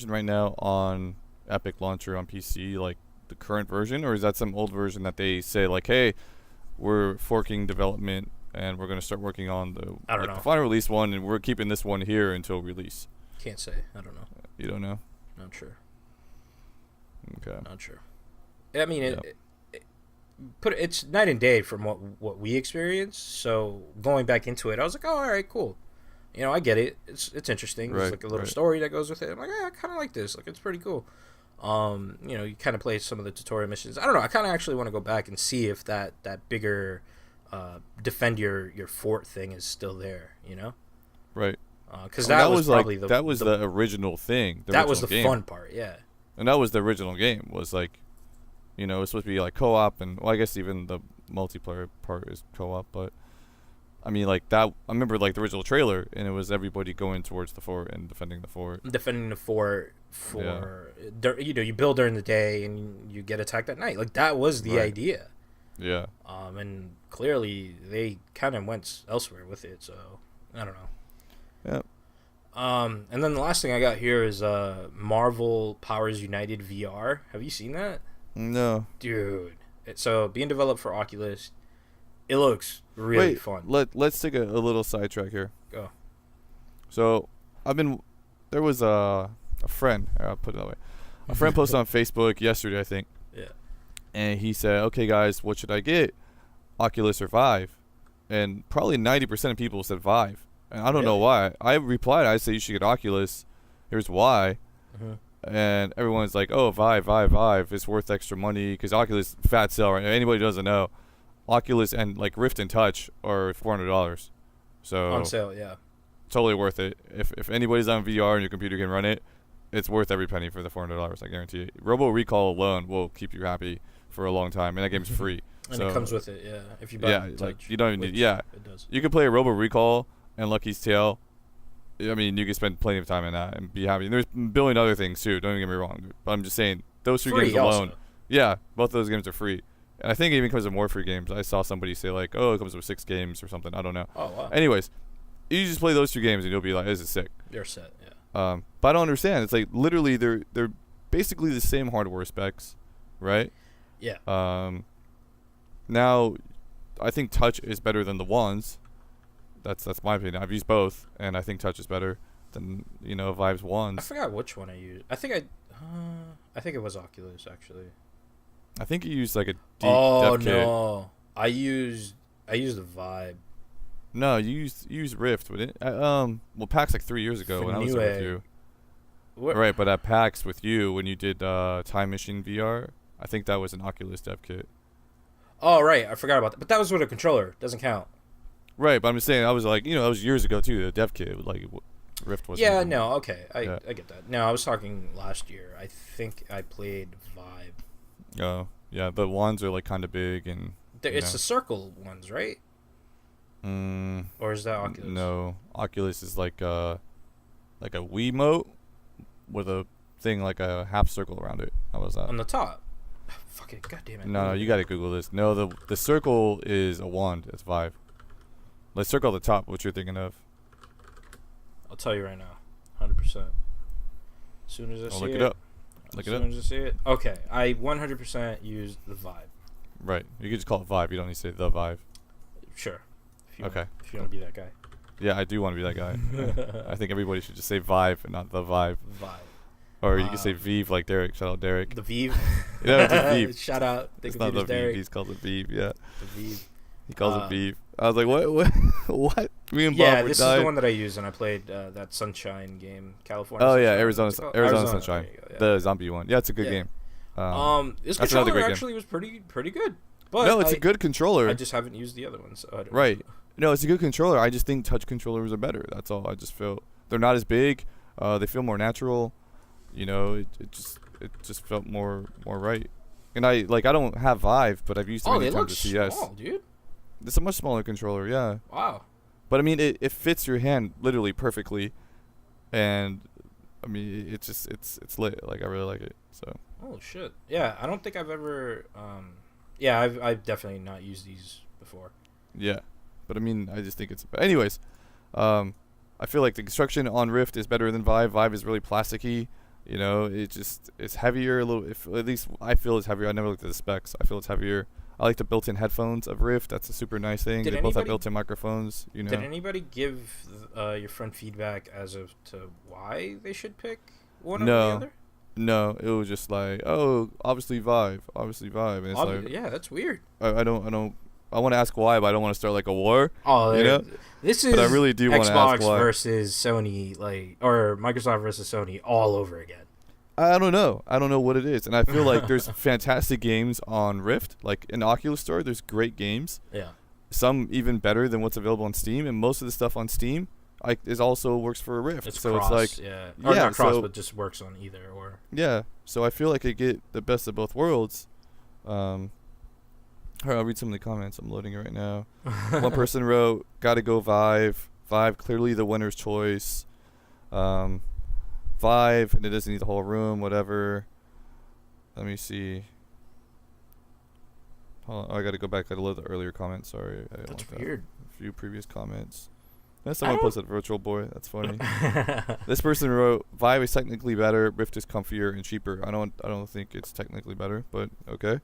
right now on Epic Launcher on PC like the current version, or is that some old version that they say like, hey, we're forking development and we're gonna start working on the the final release one, and we're keeping this one here until release? Can't say. I don't know. You don't know? Not sure. Okay. Not sure. I mean, it's night and day from what we experienced. So going back into it, I was like, oh, all right, cool. You know, I get it. It's interesting. There's like a little story that goes with it. I'm like, I kind of like this. Like, it's pretty cool. You know, you kind of play some of the tutorial missions. I don't know. I kind of actually want to go back and see if that bigger defend your fort thing is still there. You know, right? Because that was probably like, that was the original thing. That was the fun part. Yeah. And that was the original game. Was like, you know, it was supposed to be like co-op, and well, I guess even the multiplayer part is co-op, but I mean, like that. I remember like the original trailer, and it was everybody going towards the fort and defending the fort. Defending the fort you know, you build during the day and you get attacked at night. Like that was the idea. Yeah. And clearly they kind of went elsewhere with it. So I don't know. Yep. And then the last thing I got here is Marvel Powers United VR. Have you seen that? No. Dude. So being developed for Oculus. It looks really fun. Let's take a little sidetrack here. Go. So there was a friend, I'll put it that way. A friend posted on Facebook yesterday, I think. Yeah. And he said, okay, guys, what should I get? Oculus or Vive? And probably 90% of people said Vive. And I don't know why. I replied, I said you should get Oculus. Here's why. And everyone's like, oh, Vive. It's worth extra money because Oculus, fat sale right now. Anybody who doesn't know, Oculus and like Rift and Touch are $400. So on sale, yeah. Totally worth it. If anybody's on VR and your computer can run it, it's worth every penny for the $400. I guarantee it. Robo Recall alone will keep you happy for a long time, and that game's free. And it comes with it, yeah. If you buy Touch, like you don't even need. Yeah, it does. You can play Robo Recall and Lucky's Tale. I mean, you can spend plenty of time in that and be happy. And there's a billion other things too. Don't even get me wrong. But I'm just saying those three games alone. Also. Yeah, both of those games are free. And I think it even comes with more free games. I saw somebody say like, "Oh, it comes with 6 games or something." I don't know. Oh wow. Anyways, you just play those 2 games and you'll be like, "This is sick." They're set, yeah. But I don't understand. It's like literally they're basically the same hardware specs, right? Yeah. Now, I think Touch is better than the Wands. That's my opinion. I've used both, and I think Touch is better than Vive's Wands. I forgot which one I used. I think it was Oculus actually. I think you used like a Oh dev kit. no, I used the Vibe No, you used Rift, but well, PAX like 3 years ago for when I was there with Newegg. you. What? Right, but at PAX with you when you did Time Machine VR, I think that was an Oculus dev kit. Oh right, I forgot about that. But that was with a controller. Doesn't count. Right, but I'm just saying, I was like, that was years ago too. The dev kit, like Rift wasn't. Yeah, even- no, okay, Yeah. I get that. No, I was talking last year. I think I played Vibe. Oh, yeah, the wands are like kind of big and. It's the circle ones, right? Mm, Or is that Oculus? no, Oculus is like a Wiimote with a thing like a half circle around it. How was that? On the top. Fuck it, god damn it. No, you gotta Google this. No, the circle is a wand. It's Vive. Let's circle at the top. What you're thinking of? I'll tell you right now, 100%. As soon as I see Look it. it up. Look As it up. soon as I see it. Okay, I 100% use the Vibe. Right. You can just call it Vive. You don't need to say the Vive. Sure. If Okay. If you want to be that guy. Yeah, I do want to be that guy. I think everybody should just say Vive and not the Vive. Vibe. Or you can say Vive like Derek. Shout out Derek. The Vive. Yeah, it's Vive. Shout out. It's not the Vive. He's called it Vive. Yeah. The Vive. He calls it Vive. I was like, what? What? Me and Bob Yeah, were this dying. is the one that I use, and I played that Sunshine game, California. Oh yeah, Sunshine. Arizona What's it called? Arizona Sunshine. there you go, yeah. The zombie one. Yeah, it's a good Yeah. game. This that's another controller great game. actually was pretty good. But No, it's a good controller. I just haven't used the other one, so I don't Right. No, it's a good controller. I just think touch controllers are better. That's all. I just feel they're not as big. They feel more natural. It just felt more right. And I don't have Vive, but I've used it Oh, many they look times at CS. small, dude. It's a much smaller controller, yeah. Wow. But I mean, it fits your hand literally perfectly, and I mean, it's lit. Like I really like it. So. Oh shit. Yeah, I don't think I've ever. Yeah, I've definitely not used these before. Yeah, but I mean, I just think it's. Anyways, I feel like the construction on Rift is better than Vive. Vive is really plasticky. It's heavier a little. At least I feel it's heavier. I never looked at the specs. I feel it's heavier. I like the built-in headphones of Rift. That's a super nice thing. They both have built-in microphones. Did anybody give your friend feedback as of to why they should pick one over the other? No, it was just like, oh, obviously Vive. And it's like, yeah, that's weird. I want to ask why, but I don't want to start like a war. Oh, this is But I really do want to Xbox ask why. versus Sony, or Microsoft versus Sony all over again. I don't know. I don't know what it is. And I feel like there's fantastic games on Rift. Like in Oculus Store, there's great games. Yeah. Some even better than what's available on Steam. And most of the stuff on Steam is also works for a Rift. It's so cross, it's like, yeah. Or yeah, not cross, so- but just works on either. Or yeah. So I feel like I get the best of both worlds. All right, I'll read some of the comments. I'm loading it right now. One person wrote, "Gotta go Vive. Vive, clearly the winner's choice. Vive, and it doesn't need the whole room. Whatever. Let me see. Hold on, I gotta go back. I load the earlier comments. Sorry, I didn't that's like weird. A few previous comments. Then someone posted Virtual Boy. That's funny. This person wrote, "Vive is technically better. Rift is comfier and cheaper. I don't think it's technically better, but okay.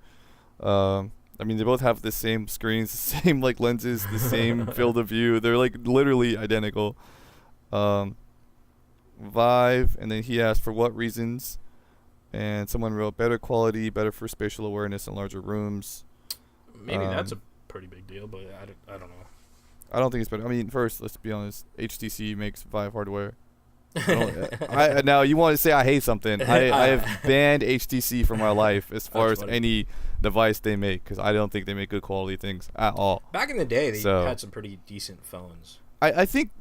I mean, they both have the same screens, the same like lenses, the same field of view. They're like literally identical. Vive, and then he asked for what reasons, and someone wrote better quality, better for spatial awareness in larger rooms. Maybe that's a pretty big deal, but I don't know. I don't think it's better. I mean, first, let's be honest. HTC makes Vive hardware. Now you want to say I hate something? I have banned HTC from my life as far as any device they make, because I don't think they make good quality things at all. Back in the day, they had some pretty decent phones. I think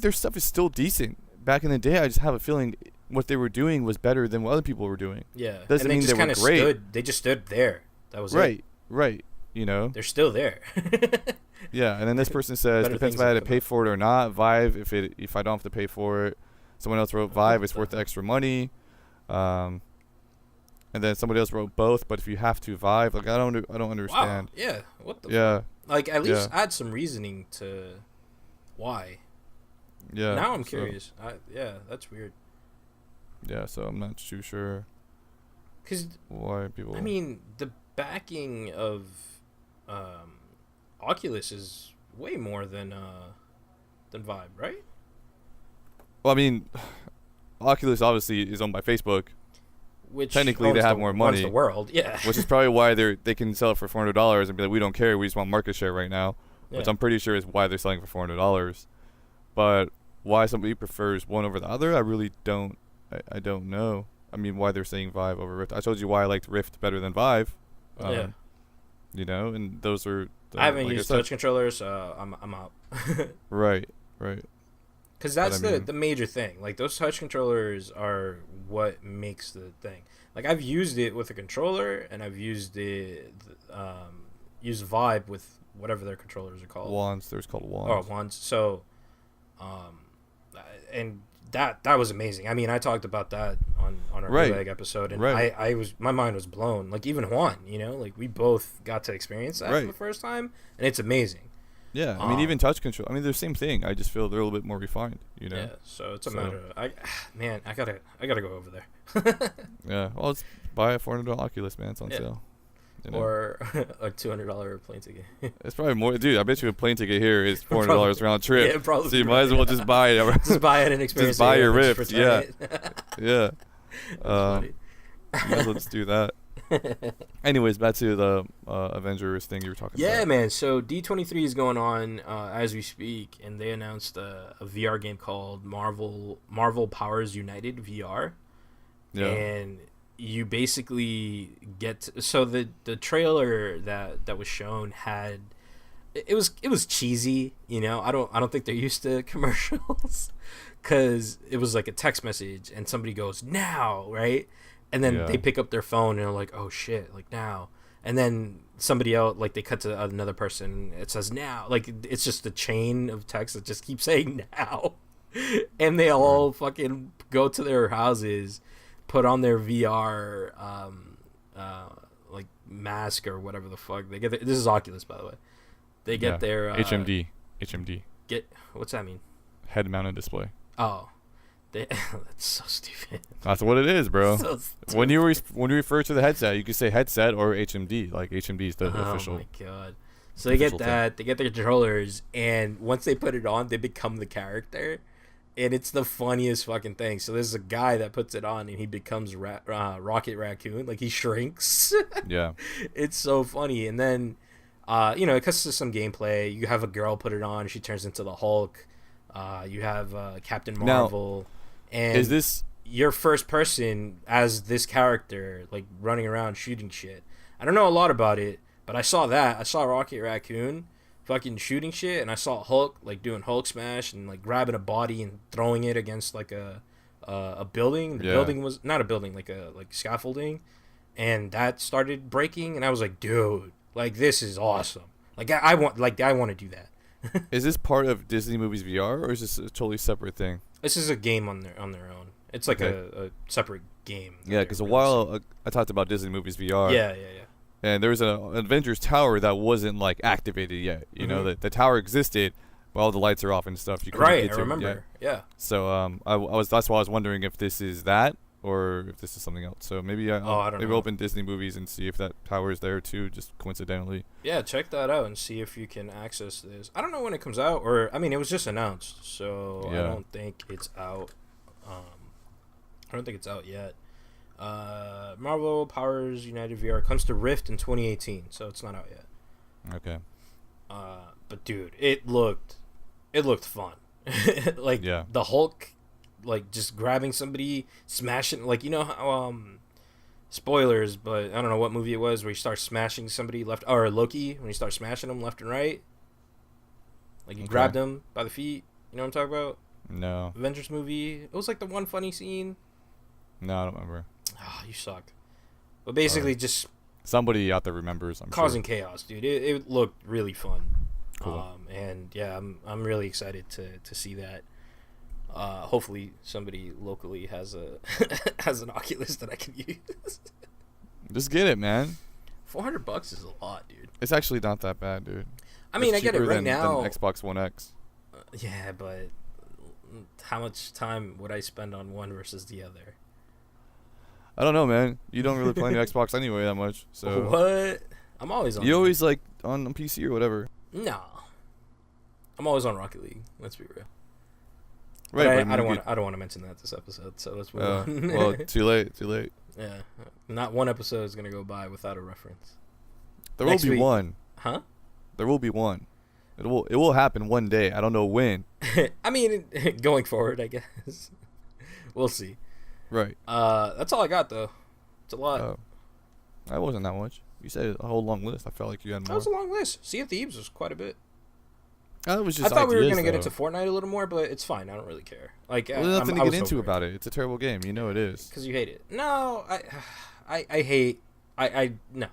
their stuff is still decent. Back in the day, I just have a feeling what they were doing was better than what other people were doing. Yeah, doesn't mean they were great. They just stood there. That was right, it. right. They're still there. Yeah, and then this person says depends if I had to pay for it or not. Vive, if I don't have to pay for it. Someone else wrote Vive, it's worth the extra money. And then somebody else wrote both, but if you have to Vive, like I don't understand. Wow. Yeah. What the? Yeah. Like at least add some reasoning to why. Yeah. Now I'm curious. Yeah, that's weird. Yeah, so I'm not too sure. Cause why people? I mean, the backing of Oculus is way more than Vive, right? Well, I mean, Oculus obviously is owned by Facebook. which technically they have more money. The world, yeah. Which is probably why they can sell it for $400 and be like, we don't care, we just want market share right now. Which I'm pretty sure is why they're selling for $400. But why somebody prefers one over the other, I really don't. I don't know. I mean, why they're saying Vive over Rift. I told you why I liked Rift better than Vive. You know, and those are. I haven't used touch controllers, so I'm out. Right. Because that's the major thing. Like, those touch controllers are what makes the thing. Like, I've used it with a controller, and I've used used Vibe with whatever their controllers are called. Wands. There's called Wands. Oh, Wands. So, and that was amazing. I mean, I talked about that on our bootleg episode, and I was, my mind was blown. Like, even Juan, you know, like, we both got to experience that for the first time, and it's amazing. Yeah, I mean, even touch control. I mean, they're the same thing. I just feel they're a little bit more refined, you know. Yeah, so it's a matter of I gotta go over there. Yeah, well, let's buy a $400 Oculus, man. It's on sale. You know? Or a $200 plane ticket. It's probably more, dude. I bet you a plane ticket here is $400 round trip. Yeah, probably. So you might as well just buy it. Just buy it and experience. Just buy your Rift. Yeah, yeah. Might as well just do that. Anyways, back to the Avengers thing you were talking about. Yeah, man. So D23 is going on as we speak, and they announced a VR game called Marvel Powers United VR. Yeah. And you basically get so the trailer that was shown had it was cheesy, you know. I don't think they're used to commercials, because it was like a text message and somebody goes now, right? And then they pick up their phone and they're like, oh shit, like now. And then somebody else, like, they cut to another person, it says now. Like, it's just a chain of text that just keeps saying now. And they all fucking go to their houses, put on their VR like mask or whatever the fuck. They get this is Oculus, by the way. They get their HMD. What's that mean? Head mounted display. Oh. That's so stupid. That's what it is, bro. So when you refer to the headset, you can say headset or HMD. Like, HMD is the official. Oh my god! So they get that. They get their controllers, and once they put it on, they become the character, and it's the funniest fucking thing. So there's a guy that puts it on, and he becomes Rocket Raccoon. Like, he shrinks. Yeah. It's so funny, and then, it cuts to some gameplay. You have a girl put it on. She turns into the Hulk. You have Captain Marvel. Now, and is this your first person as this character, like, running around shooting shit? I don't know a lot about it, but I saw that. I saw Rocket Raccoon fucking shooting shit, and I saw Hulk, like, doing Hulk smash and, like, grabbing a body and throwing it against, like, a building. The building was not a building, like scaffolding, and that started breaking, and I was like, dude, like, this is awesome. Like, I want to do that. Is this part of Disney Movies VR, or is this a totally separate thing? This is a game on their own. It's like a separate game. Yeah, because a while I talked about Disney Movies VR. Yeah. And there was an Avengers Tower that wasn't, like, activated yet. You know, the tower existed, but all the lights are off and stuff. You couldn't get to I remember. Yeah. So that's why I was wondering if this is that, or if this is something else. So maybe I'll open Disney Movies and see if that tower is there too, just coincidentally. Yeah, check that out and see if you can access this. I don't know when it comes out, or, I mean, it was just announced, so I don't think it's out. I don't think it's out yet. Marvel Powers United VR comes to Rift in 2018, so it's not out yet. Okay. But dude, it looked fun. Like, the Hulk, like, just grabbing somebody, smashing, like, you know how, spoilers, but I don't know what movie it was where you start smashing somebody or Loki, when you start smashing them left and right. Like, you grabbed them by the feet. You know what I'm talking about? No. Avengers movie. It was like the one funny scene. No, I don't remember. Oh, you suck. But basically, just somebody out there remembers. I'm causing sure. chaos, dude. It looked really fun. Cool. And yeah, I'm really excited to see that. Hopefully somebody locally has has an Oculus that I can use. Just get it, man. $400 is a lot, dude. It's actually not that bad, dude. I mean, I get it right now. Than Xbox One X. Yeah, but how much time would I spend on one versus the other? I don't know, man. You don't really play on your Xbox anyway that much. So what? I'm always on. You always, like, on PC or whatever. No. I'm always on Rocket League. Let's be real. Right. But But I don't want to mention that this episode. So let's move on. well, too late. Yeah, not one episode is gonna go by without a reference. There will be one. Huh? There will be one. It will happen one day. I don't know when. I mean, going forward, I guess. We'll see. Right. That's all I got though. It's a lot. That wasn't that much. You said a whole long list. I felt like you had more. That was a long list. Sea of Thieves was quite a bit. It was just I thought we were ideas, gonna get though. into Fortnite a little more, but it's fine. I don't really care. Like, Well, there's nothing to get into about it. It's a terrible game. You know it is. Because you hate it. No, I hate. No,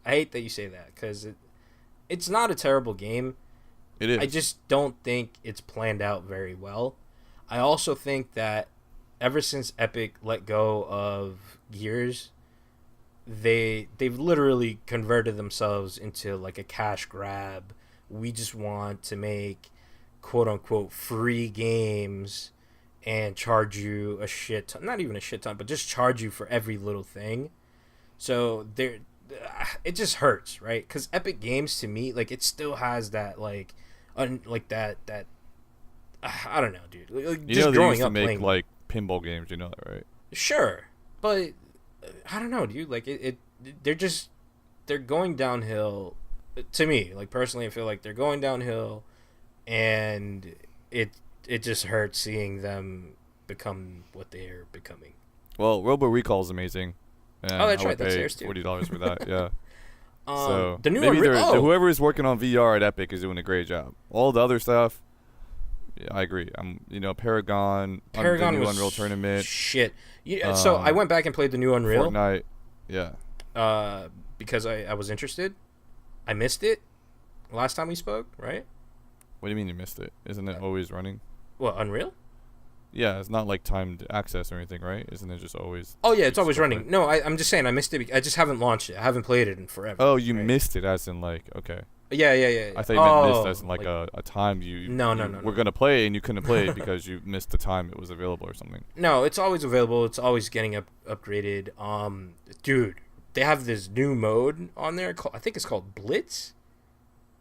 I hate that you say that because it's not a terrible game. It is. I just don't think it's planned out very well. I also think that ever since Epic let go of Gears, they've literally converted themselves into like a cash grab. We just want to make quote unquote free games and charge you a shit ton, not even a shit ton, but just charge you for every little thing. So it just hurts, right? Because Epic Games to me, like, it still has that like that I don't know, dude. Like, you just know they growing used to up make playing, like pinball games. You know that, right? sure, but I don't know, dude. Like they're going downhill. To me, like personally, I feel like they're going downhill, and it just hurts seeing them become what they are becoming. Well, Robo Recall is amazing. And Oh, that's I would right, that's pay theirs too. $40 for that. Yeah. So the new maybe whoever is working on VR at Epic is doing a great job. All the other stuff, yeah, I agree. Paragon the new was Unreal Tournament. Shit. Yeah, so I went back and played the new Unreal. Fortnite. Yeah. Because I was interested. I missed it last time we spoke, right? What do you mean you missed it? Isn't it always running? What, Unreal? Yeah, it's not like timed access or anything, right? Isn't it just always? Oh yeah, it's always running. No, I'm just saying I missed it. I just haven't launched it. I haven't played it in forever. Oh, you right? missed it, as in like okay. Yeah. I thought you meant missed as in like a time you. No. We're gonna play and you couldn't play it because you missed the time it was available or something. No, it's always available. It's always getting upgraded. Dude, they have this new mode on there. I think it's called Blitz,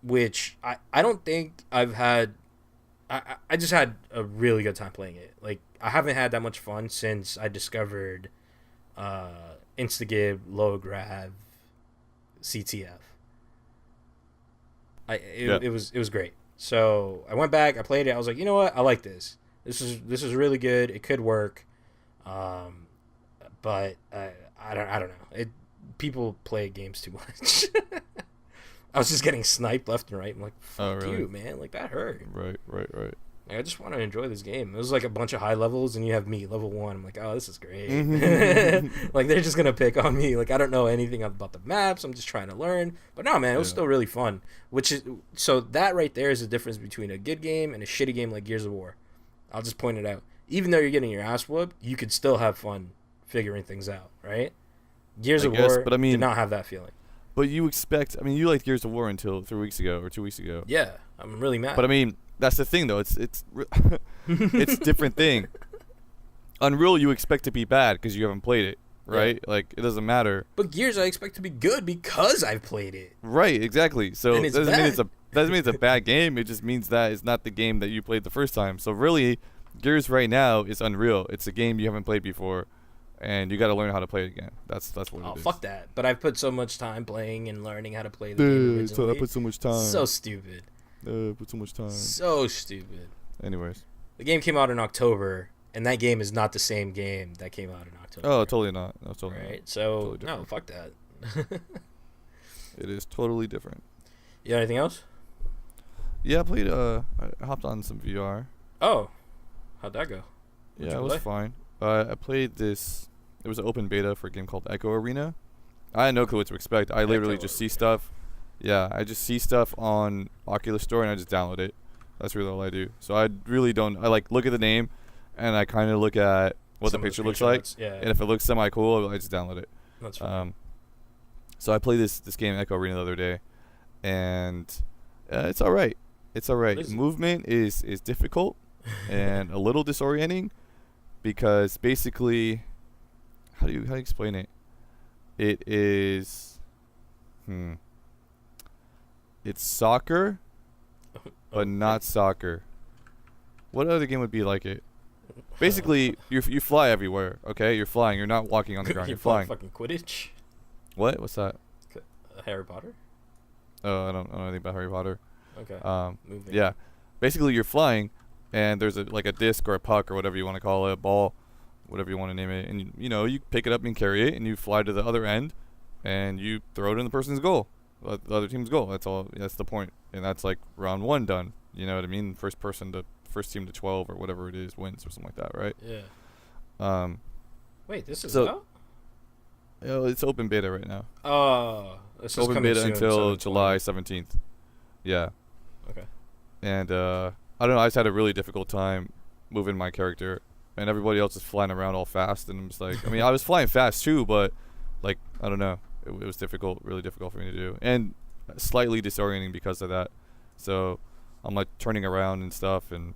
which I don't think I've had. I just had a really good time playing it. Like, I haven't had that much fun since I discovered Instagib, Low Grav, CTF. It was great. So I went back, I played it. I was like, you know what? I like this. This is really good. It could work. But I don't know. People play games too much. I was just getting sniped left and right. I'm like, fuck you, man. Like, that hurt. Right. Like, I just want to enjoy this game. It was like a bunch of high levels, and you have me, level 1. I'm like, oh, this is great. Like, they're just going to pick on me. Like, I don't know anything about the maps. I'm just trying to learn. But no, man, it was still really fun. So that right there is the difference between a good game and a shitty game like Gears of War. I'll just point it out. Even though you're getting your ass whooped, you could still have fun figuring things out, right? Gears of War did not have that feeling. But you expect, you liked Gears of War until 3 weeks ago or 2 weeks ago. Yeah, I'm really mad. But that's the thing though. It's it's a different thing. Unreal, you expect to be bad because you haven't played it, right? Yeah. Like, it doesn't matter. But Gears, I expect to be good because I've played it. Right, exactly. So it doesn't mean it's a bad game. It just means that it's not the game that you played the first time. So really, Gears right now is Unreal. It's a game you haven't played before. And you got to learn how to play it again. That's what it is. Oh, fuck that. But I've put so much time playing and learning how to play the game originally. So I put so much time. So stupid. Put so much time. So stupid. Anyways. The game came out in October, and that game is not the same game that came out in October. Oh, totally not. No, totally right? Not. So, totally no, fuck that. It is totally different. You got anything else? Yeah, I played, I hopped on some VR. Oh. How'd that go? Yeah, it was fine. I played this. It was an open beta for a game called Echo Arena. I had no clue what to expect. I literally just see stuff. Yeah, I just see stuff on Oculus Store and I just download it. That's really all I do. So I really don't. I look at the name, and I kind of look at what the picture looks like. Yeah. And if it looks semi cool, I just download it. That's fine. So I played this game Echo Arena the other day, and it's all right. It's all right. Movement is difficult and a little disorienting because basically. How do you explain it? It is, it's soccer, but not soccer. What other game would be like it? basically you fly everywhere. Okay, you're flying. You're not walking on the ground. You're flying. Fucking Quidditch. What? What's that? Harry Potter. Oh, I don't know anything about Harry Potter. Okay. Moving. Yeah, basically you're flying, and there's like a disc or a puck or whatever you want to call it, a ball, whatever you want to name it, and you pick it up and carry it, and you fly to the other end, and you throw it in the person's goal, the other team's goal. That's all. That's the point, and that's like round 1 done. You know what I mean? First team to 12 or whatever it is wins or something like that, right? Yeah. Wait, this is out? It's open beta right now. Oh, this is open beta soon, until July 17th. Yeah. Okay. And I don't know. I just had a really difficult time moving my character, and everybody else is flying around all fast, and I'm just like, I mean, I was flying fast too, but like, I don't know, it was difficult, really difficult for me to do, and slightly disorienting because of that. So I'm like turning around and stuff, and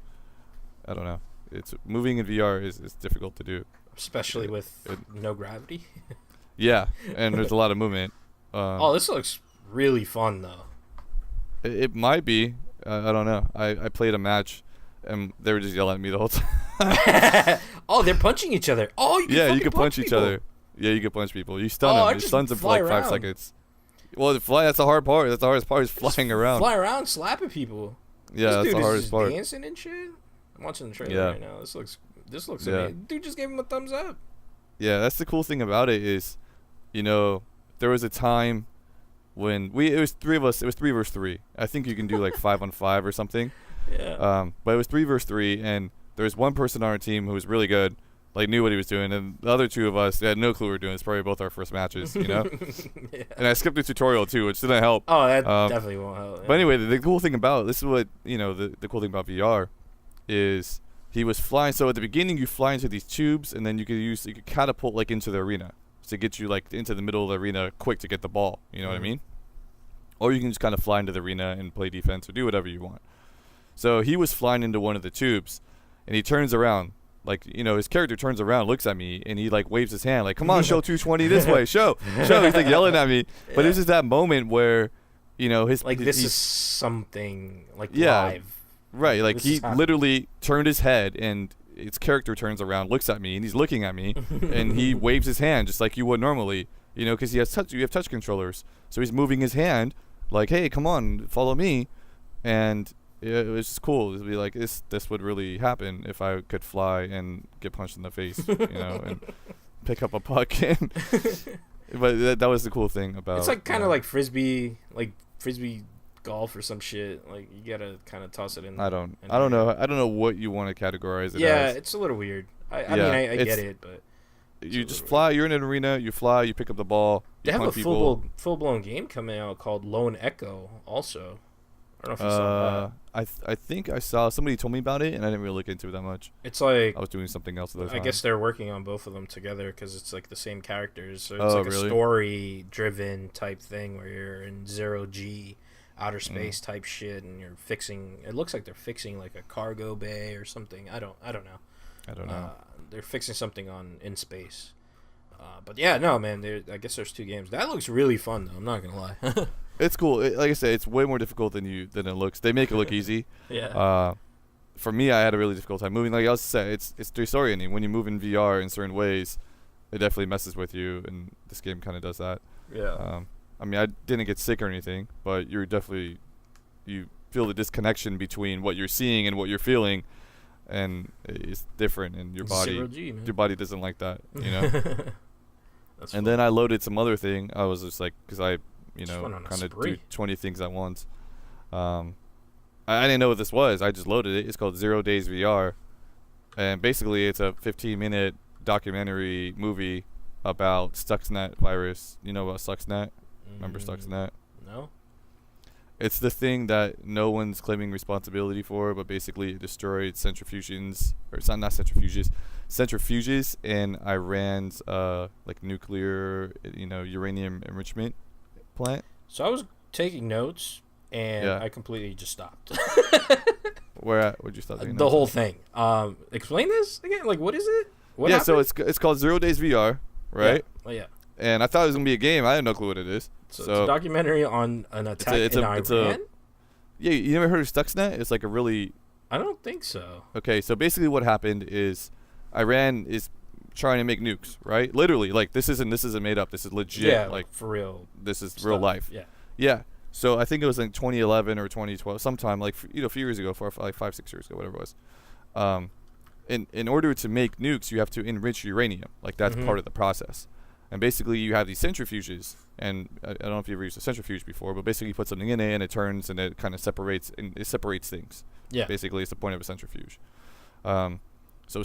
I don't know. It's moving in VR is difficult to do, especially with no gravity. Yeah, and there's a lot of movement. This looks really fun though. It might be. I don't know. I played a match, and they were just yelling at me the whole time. Oh, they're punching each other. Oh, you can punch each other. Yeah, you can punch people. You stun them. You stun them for like around. 5 seconds. Well, that's the hard part. That's the hardest part is flying around. Fly around, slapping people. Yeah, that's the hardest part. Dancing and shit. I'm watching the trailer right now. This looks amazing. Dude just gave him a thumbs up. Yeah, that's the cool thing about it is, there was a time when it was 3 of us. It was 3 versus 3. I think you can do like 5 on 5 or something. Yeah. But it was 3 versus 3, and there was one person on our team who was really good, like knew what he was doing, and the other 2 of us had no clue what we were doing. It's probably both our first matches, Yeah. And I skipped the tutorial too, which didn't help. Oh, that definitely won't help. Yeah. But anyway, the cool thing about this is what the cool thing about VR is he was flying. So at the beginning, you fly into these tubes, and then you could catapult like into the arena to get you like into the middle of the arena quick to get the ball. You know what I mean? Or you can just kind of fly into the arena and play defense or do whatever you want. So he was flying into one of the tubes, and he turns around. Like, his character turns around, looks at me, and he, like, waves his hand. Like, come on, show 220 this way. Show. He's, like, yelling at me. Yeah. But it was just that moment where, this is something, like, live. Right. Like, he literally turned his head, and his character turns around, looks at me, and he's looking at me, and he waves his hand just like you would normally, because you have touch controllers. So he's moving his hand, like, hey, come on, follow me. And it was just cool to be like, this would really happen if I could fly and get punched in the face, and pick up a puck. But that was the cool thing about. It's like kind of like frisbee golf or some shit. Like you gotta kind of toss it in. I don't know. I don't know what you want to categorize it as. Yeah, it's a little weird. I mean, I get it, but you just fly. Weird. You're in an arena. You fly. You pick up the ball. They have a full blown game coming out called Lone Echo. Also, I don't know if you saw that. I think I saw somebody told me about it, and I didn't really look into it that much. It's like I was doing something else at the time. I guess they're working on both of them together because it's like the same characters. So it's like really? A story-driven type thing where you're in 0G outer space type shit, and you're fixing. It looks like they're fixing like a cargo bay or something. I don't know. They're fixing something in space. But yeah, no, man. I guess there's 2 games. That looks really fun though. I'm not gonna lie. It's cool. Like I said, it's way more difficult than it looks. They make it look easy. Yeah. For me, I had a really difficult time moving. Like I was saying, it's disorienting when you move in VR in certain ways. It definitely messes with you, and this game kind of does that. Yeah. I mean, I didn't get sick or anything, but you feel the disconnection between what you're seeing and what you're feeling, and it's different. And your body doesn't like that, And then I loaded some other thing. I was just like, because I kind of do 20 things at once. I didn't know what this was. I just loaded it. It's called 0 Days VR, and basically it's a 15-minute documentary movie about Stuxnet virus. You know about Stuxnet? Remember Stuxnet? No. It's the thing that no one's claiming responsibility for, but basically it destroyed centrifuges, or it's not centrifuges, centrifuges in Iran's like nuclear, uranium enrichment plant. So I was taking notes, and I completely just stopped. Where'd you stop taking notes? The whole thing. Explain this again. Like, what is it? What happened? So it's called 0 Days VR, right? Yeah. Oh, yeah. And I thought it was gonna be a game. I had no clue what it is. So it's a documentary on an attack in Iran. Yeah, you never heard of Stuxnet? It's like a really I don't think so. Okay, so basically what happened is Iran is trying to make nukes, right? Literally, like this isn't made up. This is legit. Yeah, like for real. This is Stuff. real life. Yeah. Yeah. So I think it was in 2011 or 2012, sometime like a few years ago, like 5-6 years ago, whatever it was. In order to make nukes, you have to enrich uranium. Like that's part of the process. And basically, you have these centrifuges, and I don't know if you've ever used a centrifuge before, but basically, you put something in it, and it turns, and it kind of separates, and it separates things. Yeah. Basically, it's the point of a centrifuge. So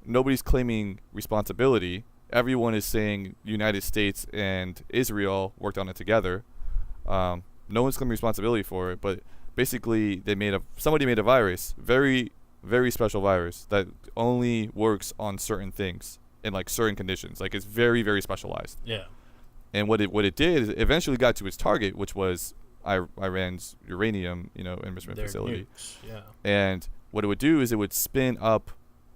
nobody's claiming responsibility. Everyone is saying United States and Israel worked on it together. No one's claiming responsibility for it, but basically, somebody made a virus, very, very special virus that only works on certain things in like certain conditions. Like it's very, very specialized. Yeah. And what it did is it eventually got to its target, which was Iran's uranium, enrichment facility. Nukes. Yeah. And what it would do is it would spin up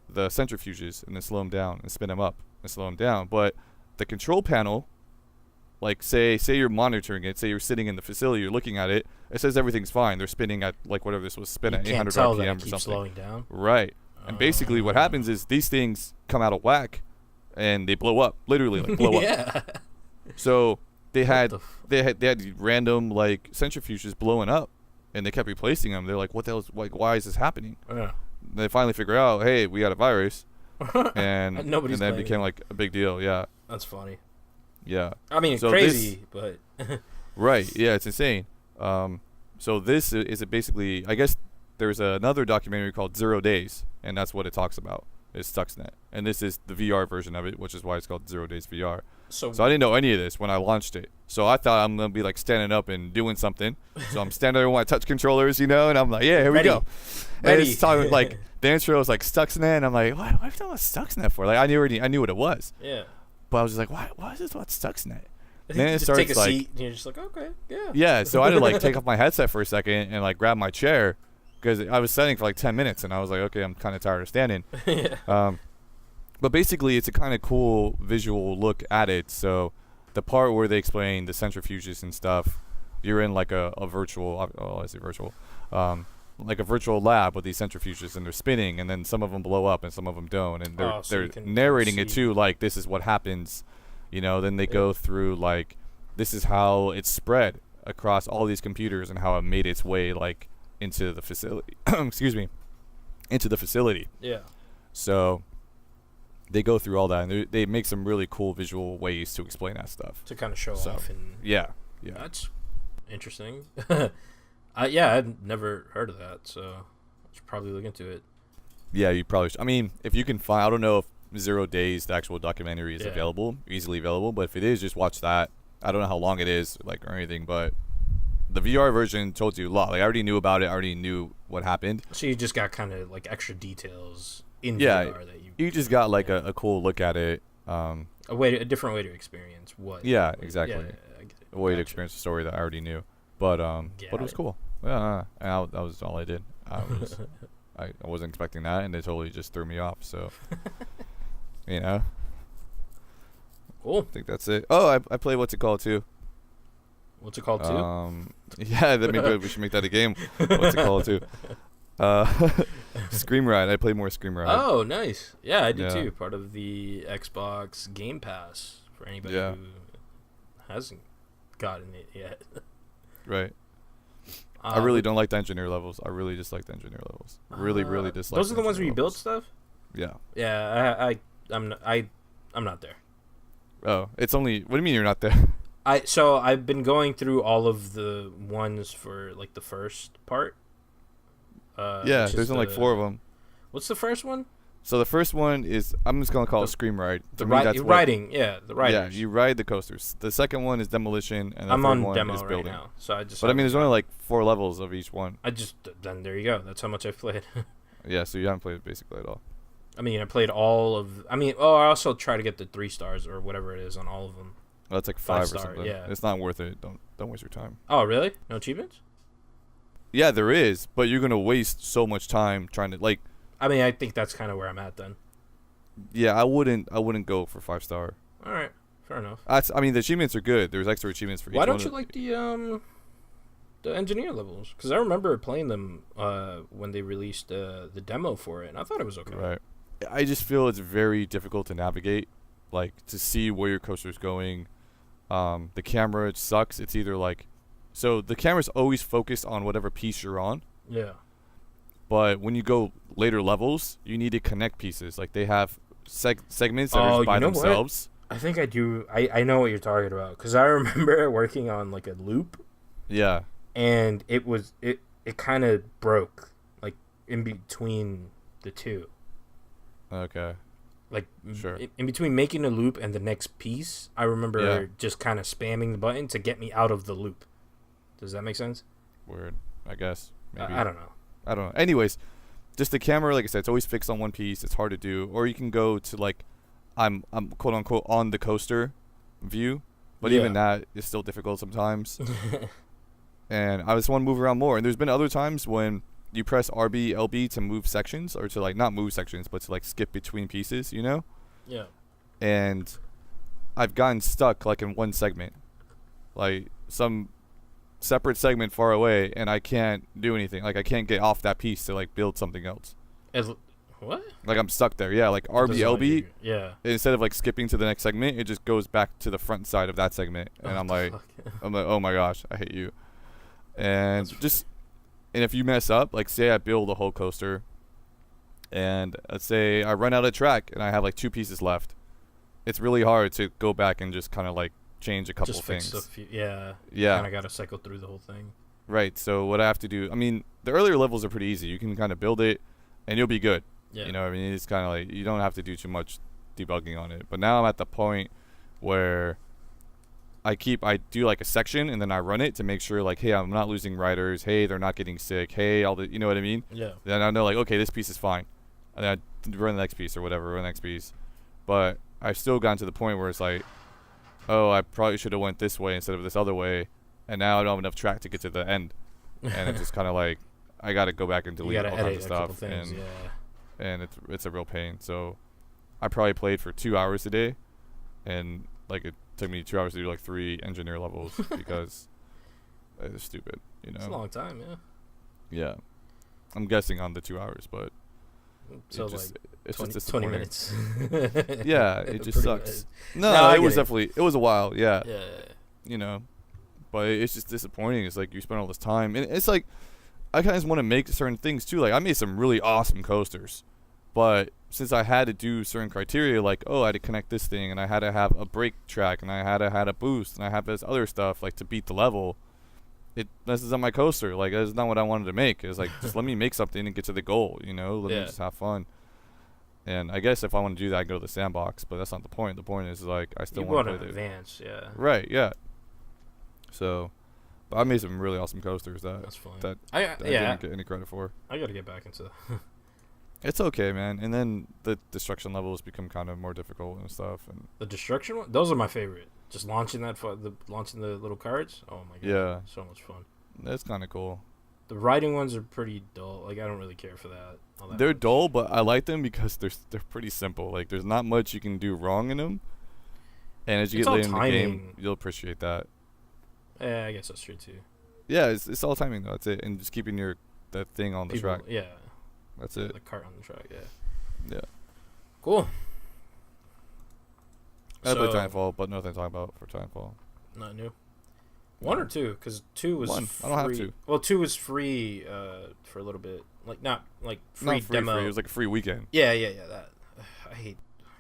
the centrifuges and then slow them down and spin them up and slow them down. But the control panel, like say you're monitoring it, say you're sitting in the facility, you're looking at it, it says everything's fine. They're spinning at like whatever this was, spin at 800 RPM or something. Slowing down. Right. And basically what happens is these things come out of whack and they blow up, literally like blow yeah. up. So they had random like centrifuges blowing up, and they kept replacing them. They're like, what the hell? Like, why is this happening? Yeah. They finally figure out, hey, we got a virus, and And then it became like a big deal. Yeah. That's funny. Yeah. I mean, it's So crazy, but right. Yeah, it's insane. So this is basically, I guess there's another documentary called 0 Days, and that's what it talks about. It's Stuxnet, and this is the VR version of it, which is why it's called 0 Days VR. So I didn't know any of this when I launched it. So I thought I'm gonna be like standing up and doing something. So I'm standing there with my touch controllers, and I'm like, yeah, here we go. And it's talking like the intro was like Stuxnet, and I'm like, what are you talking about Stuxnet for? Like I knew what it was. Yeah. But I was just like, why is this about Stuxnet? And then it just starts take a like, seat, and you're just like, okay, yeah. yeah. So I had to like take off my headset for a second and like grab my chair because I was standing for like 10 minutes, and I was like, okay, I'm kind of tired of standing. Yeah. But basically, it's a kind of cool visual look at it. So the part where they explain the centrifuges and stuff, you're in like a virtual, I say virtual, like a virtual lab with these centrifuges, and they're spinning, and then some of them blow up and some of them don't, and they're narrating it too, like this is what happens, Then they go through like this is how it's spread across all these computers and how it made its way like into the facility. Excuse me, into the facility. Yeah. So they go through all that, and they make some really cool visual ways to explain that stuff. To kind of show off. And yeah. That's interesting. I'd never heard of that, so I should probably look into it. Yeah, you probably should. I mean, if you can find, I don't know if 0 Days, the actual documentary, is easily available, but if it is, just watch that. I don't know how long it is, like, or anything, but the VR version told you a lot. Like, I already knew about it. I already knew what happened. So you just got kind of, like, extra details in VR that you just got, like, a cool look at it. A different way to experience what. Yeah, exactly. Yeah, a way to experience a story that I already knew. But it was cool. Yeah, and that was all I did. I wasn't expecting that, and they totally just threw me off. So, Cool. I think that's it. Oh, I played what's it called too. What's it called too? Yeah, maybe we should make that a game. What's it called too? Scream Ride. I played more Scream Ride. Oh, nice. Yeah, I did too. Part of the Xbox Game Pass for anybody who hasn't gotten it yet. Right. I really don't like the engineer levels. I really dislike the engineer levels. Really dislike. Those are the ones where you build stuff. Yeah. Yeah, I'm not there. Oh, it's only. What do you mean you're not there? So I've been going through all of the ones for like the first part. Yeah, there's only like 4 of them. What's the first one? So the first one is, I'm just gonna call it Scream Ride. The riding, the riders. Yeah, you ride the coasters. The second one is Demolition, and the I'm third on one demo is Building. right now, so I just. But I mean, there's only like 4 levels of each one. Then there you go. That's how much I've played. Yeah, so you haven't played it basically at all. I mean, I played all of. I also try to get the 3 stars or whatever it is on all of them. Well, that's like 5 or star, something. Yeah. It's not worth it. Don't waste your time. Oh, really? No achievements? Yeah, there is, but you're gonna waste so much time trying to like. I mean, I think that's kind of where I'm at then. Yeah, I wouldn't go for 5-star. All right, fair enough. I mean, the achievements are good. There's extra achievements for each one. Why don't you like the the engineer levels, because I remember playing them when they released the demo for it, and I thought it was okay. Right. I just feel it's very difficult to navigate, like to see where your coaster's going. The camera sucks. It's either like, so the camera's always focused on whatever piece you're on. Yeah. But when you go later levels, you need to connect pieces. Like they have segments that are by themselves. What? I think I do. I know what you're talking about, because I remember working on like a loop. Yeah. And it kind of broke, like in between the two. Okay. Like sure. In between making a loop and the next piece, I remember just kind of spamming the button to get me out of the loop. Does that make sense? Weird. I guess. Maybe. I don't know. Anyways, just the camera, like I said, it's always fixed on one piece. It's hard to do. Or you can go to like, I'm quote unquote on the coaster view, but even that is still difficult sometimes. And I just want to move around more. And there's been other times when you press RB, LB to move sections, or to like not move sections, but to like skip between pieces, you know? Yeah. And I've gotten stuck like in one segment, like some separate segment far away, and I can't do anything. Like I can't get off that piece to like build something else. What? Like I'm stuck there. Yeah, like RB, LB. Yeah. Instead of like skipping to the next segment, it just goes back to the front side of that segment, and I'm like, oh my gosh, I hate you. And and if you mess up, like say I build a whole coaster, and let's say I run out of track and I have like 2 pieces left, it's really hard to go back and just kind of like change a couple things. Yeah. Kind of got to cycle through the whole thing. Right. So what I have to do, I mean, the earlier levels are pretty easy. You can kind of build it, and you'll be good. Yeah. You know what I mean? It's kind of like you don't have to do too much debugging on it. But now I'm at the point where I do like a section, and then I run it to make sure like, hey, I'm not losing riders. Hey, they're not getting sick. Hey, you know what I mean? Yeah. Then I know like, okay, this piece is fine. And then I run the next piece or whatever, run the next piece. But I've still gotten to the point where it's like, oh, I probably should have went this way instead of this other way. And now I don't have enough track to get to the end. And it's just kind of like, I got to go back and delete all kinds of stuff. And it's a real pain. So I probably played for 2 hours today, and like it took me 2 hours to do like 3 engineer levels because it's stupid, you know. It's a long time, yeah. Yeah, I'm guessing on the 2 hours, but so it's like just 20 minutes. Yeah, it just sucks. No, it was definitely a while. Yeah. Yeah. You know, but it's just disappointing. It's like you spend all this time, and it's like I kind of want to make certain things too. Like I made some really awesome coasters, but since I had to do certain criteria, like I had to connect this thing, and I had to have a brake track, and I had to have a boost, and I have this other stuff like to beat the level. It messes up my coaster. Like that's not what I wanted to make. It's like just let me make something and get to the goal. You know, let me just have fun. And I guess if I want to do that, I go to the sandbox. But that's not the point. The point is like I still want to play advance. Yeah. Right. Yeah. So, but I made some really awesome coasters that's fun. That I didn't get any credit for. I got to get back into. It's okay, man. And then the destruction levels become kind of more difficult and stuff. And the destruction one, those are my favorite. Just launching launching the little cards. Oh my god! Yeah, so much fun. That's kind of cool. The riding ones are pretty dull. Like I don't really care for that. They're dull, but I like them because they're pretty simple. Like there's not much you can do wrong in them. And as you get later in the game, you'll appreciate that. Yeah, I guess that's true too. Yeah, it's all timing though. That's it, and just keeping that thing on the track. Yeah. That's it. The cart on the track, yeah. Yeah. Cool. I played Titanfall, but nothing to talk about for Titanfall. Not new. 1 or 2? Because 2 was free. I don't have 2. Well, 2 was free for a little bit. Like, not like free demo. Free. It was like a free weekend. Yeah, that. I hate...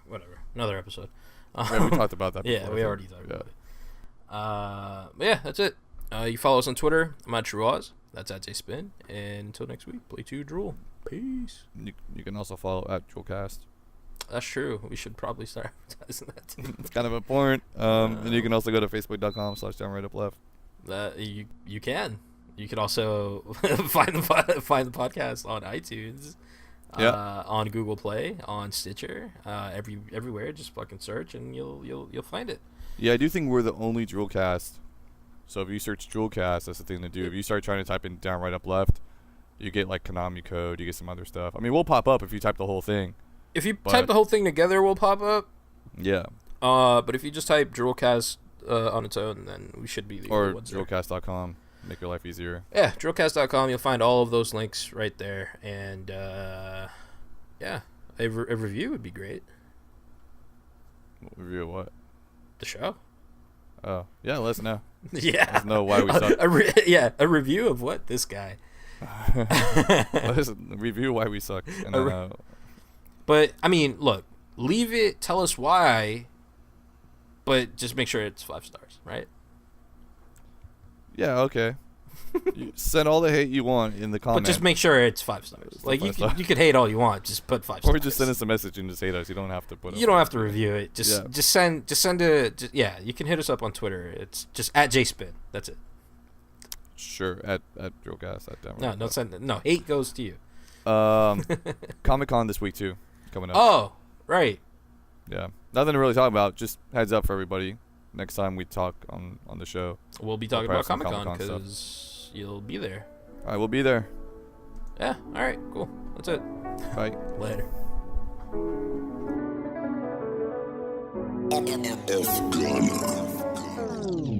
Whatever. Another episode. Yeah, we talked about that before. Yeah, we already talked about it. But yeah, that's it. You follow us on Twitter. I'm at DRULcast. That's at JSpin. And until next week, play 2 Drool. Peace. You can also follow at DRULcast. That's true. We should probably start advertising that too. It's kind of important. And you can also go to facebook.com/downrightupleft. That you can. You can also find the podcast on iTunes, on Google Play, on Stitcher, everywhere. Just fucking search and you'll find it. Yeah, I do think we're the only DRULcast. So if you search DRULcast, that's the thing to do. If you start trying to type in down, right, up, left, you get like Konami code, you get some other stuff. I mean, we'll pop up if you type the whole thing. If you type the whole thing together, we'll pop up. Yeah. But if you just type DRULcast on its own, then we should be the or DRULcast.com. make your life easier. Yeah, DRULcast.com. You'll find all of those links right there. And, yeah, a review would be great. Review of what? The show. Oh, yeah, let us know. Yeah. Let us know why we suck. A review of what? This guy. Let us review why we suck. And then, but, I mean, look, leave it, tell us why, but just make sure it's 5 stars, right? yeah, okay. You send all the hate you want in the comments. But just make sure it's 5 stars. Like, you could hate all you want, just put 5 stars. Or just send us a message and just hate us. You don't have to put. You don't have to review it. Just send yeah. You can hit us up on Twitter. It's just at JSpin. That's it. Sure, at DRULcast at Denver. No, hate goes to you. Comic-Con this week too, coming up. Oh, right. Yeah, nothing to really talk about. Just heads up for everybody. Next time we talk on the show, We'll be talking about Comic-Con Comic-Con because you'll be there. all right, we'll be there. Yeah. All right. Cool. That's it. Bye. Later. F Ghana.